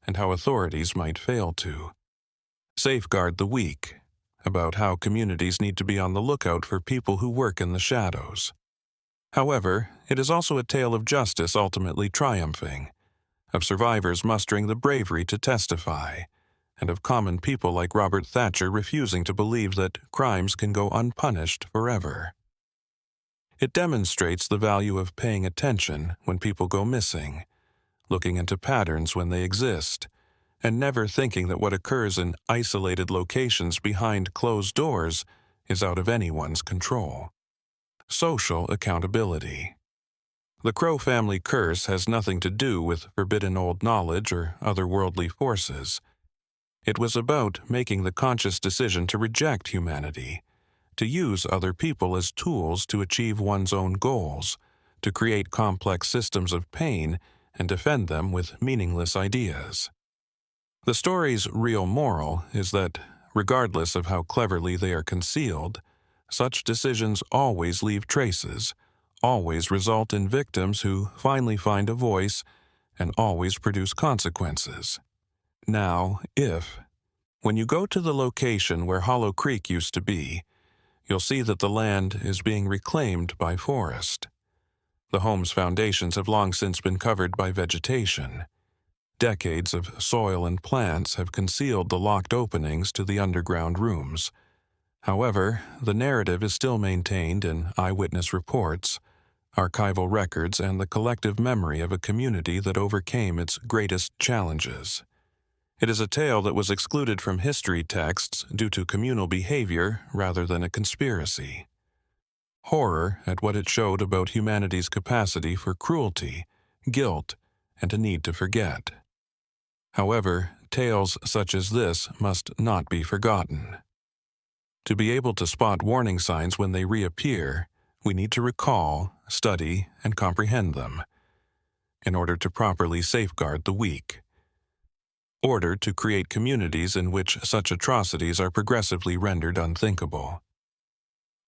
and how authorities might fail to safeguard the weak, about how communities need to be on the lookout for people who work in the shadows. However, it is also a tale of justice ultimately triumphing, of survivors mustering the bravery to testify, and of common people like Robert Thatcher refusing to believe that crimes can go unpunished forever. It demonstrates the value of paying attention when people go missing, looking into patterns when they exist, and never thinking that what occurs in isolated locations behind closed doors is out of anyone's control. Social accountability. The Crowe family curse has nothing to do with forbidden old knowledge or otherworldly forces. It was about making the conscious decision to reject humanity, to use other people as tools to achieve one's own goals, to create complex systems of pain and defend them with meaningless ideas. The story's real moral is that, regardless of how cleverly they are concealed, such decisions always leave traces, always result in victims who finally find a voice, and always produce consequences. Now, when you go to the location where Hollow Creek used to be, you'll see that the land is being reclaimed by forest. The home's foundations have long since been covered by vegetation. Decades of soil and plants have concealed the locked openings to the underground rooms. However, the narrative is still maintained in eyewitness reports, archival records, and the collective memory of a community that overcame its greatest challenges. It is a tale that was excluded from history texts due to communal behavior rather than a conspiracy. Horror at what it showed about humanity's capacity for cruelty, guilt, and a need to forget. However, tales such as this must not be forgotten. To be able to spot warning signs when they reappear, we need to recall, study, and comprehend them, in order to properly safeguard the weak. Order to create communities in which such atrocities are progressively rendered unthinkable.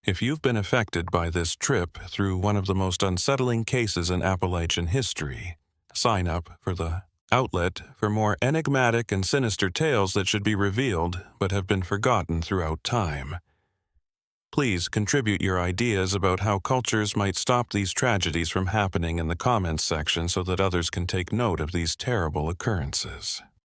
If you've been affected by this trip through one of the most unsettling cases in Appalachian history, sign up for the outlet for more enigmatic and sinister tales that should be revealed but have been forgotten throughout time. Please contribute your ideas about how cultures might stop these tragedies from happening in the comments section so that others can take note of these terrible occurrences.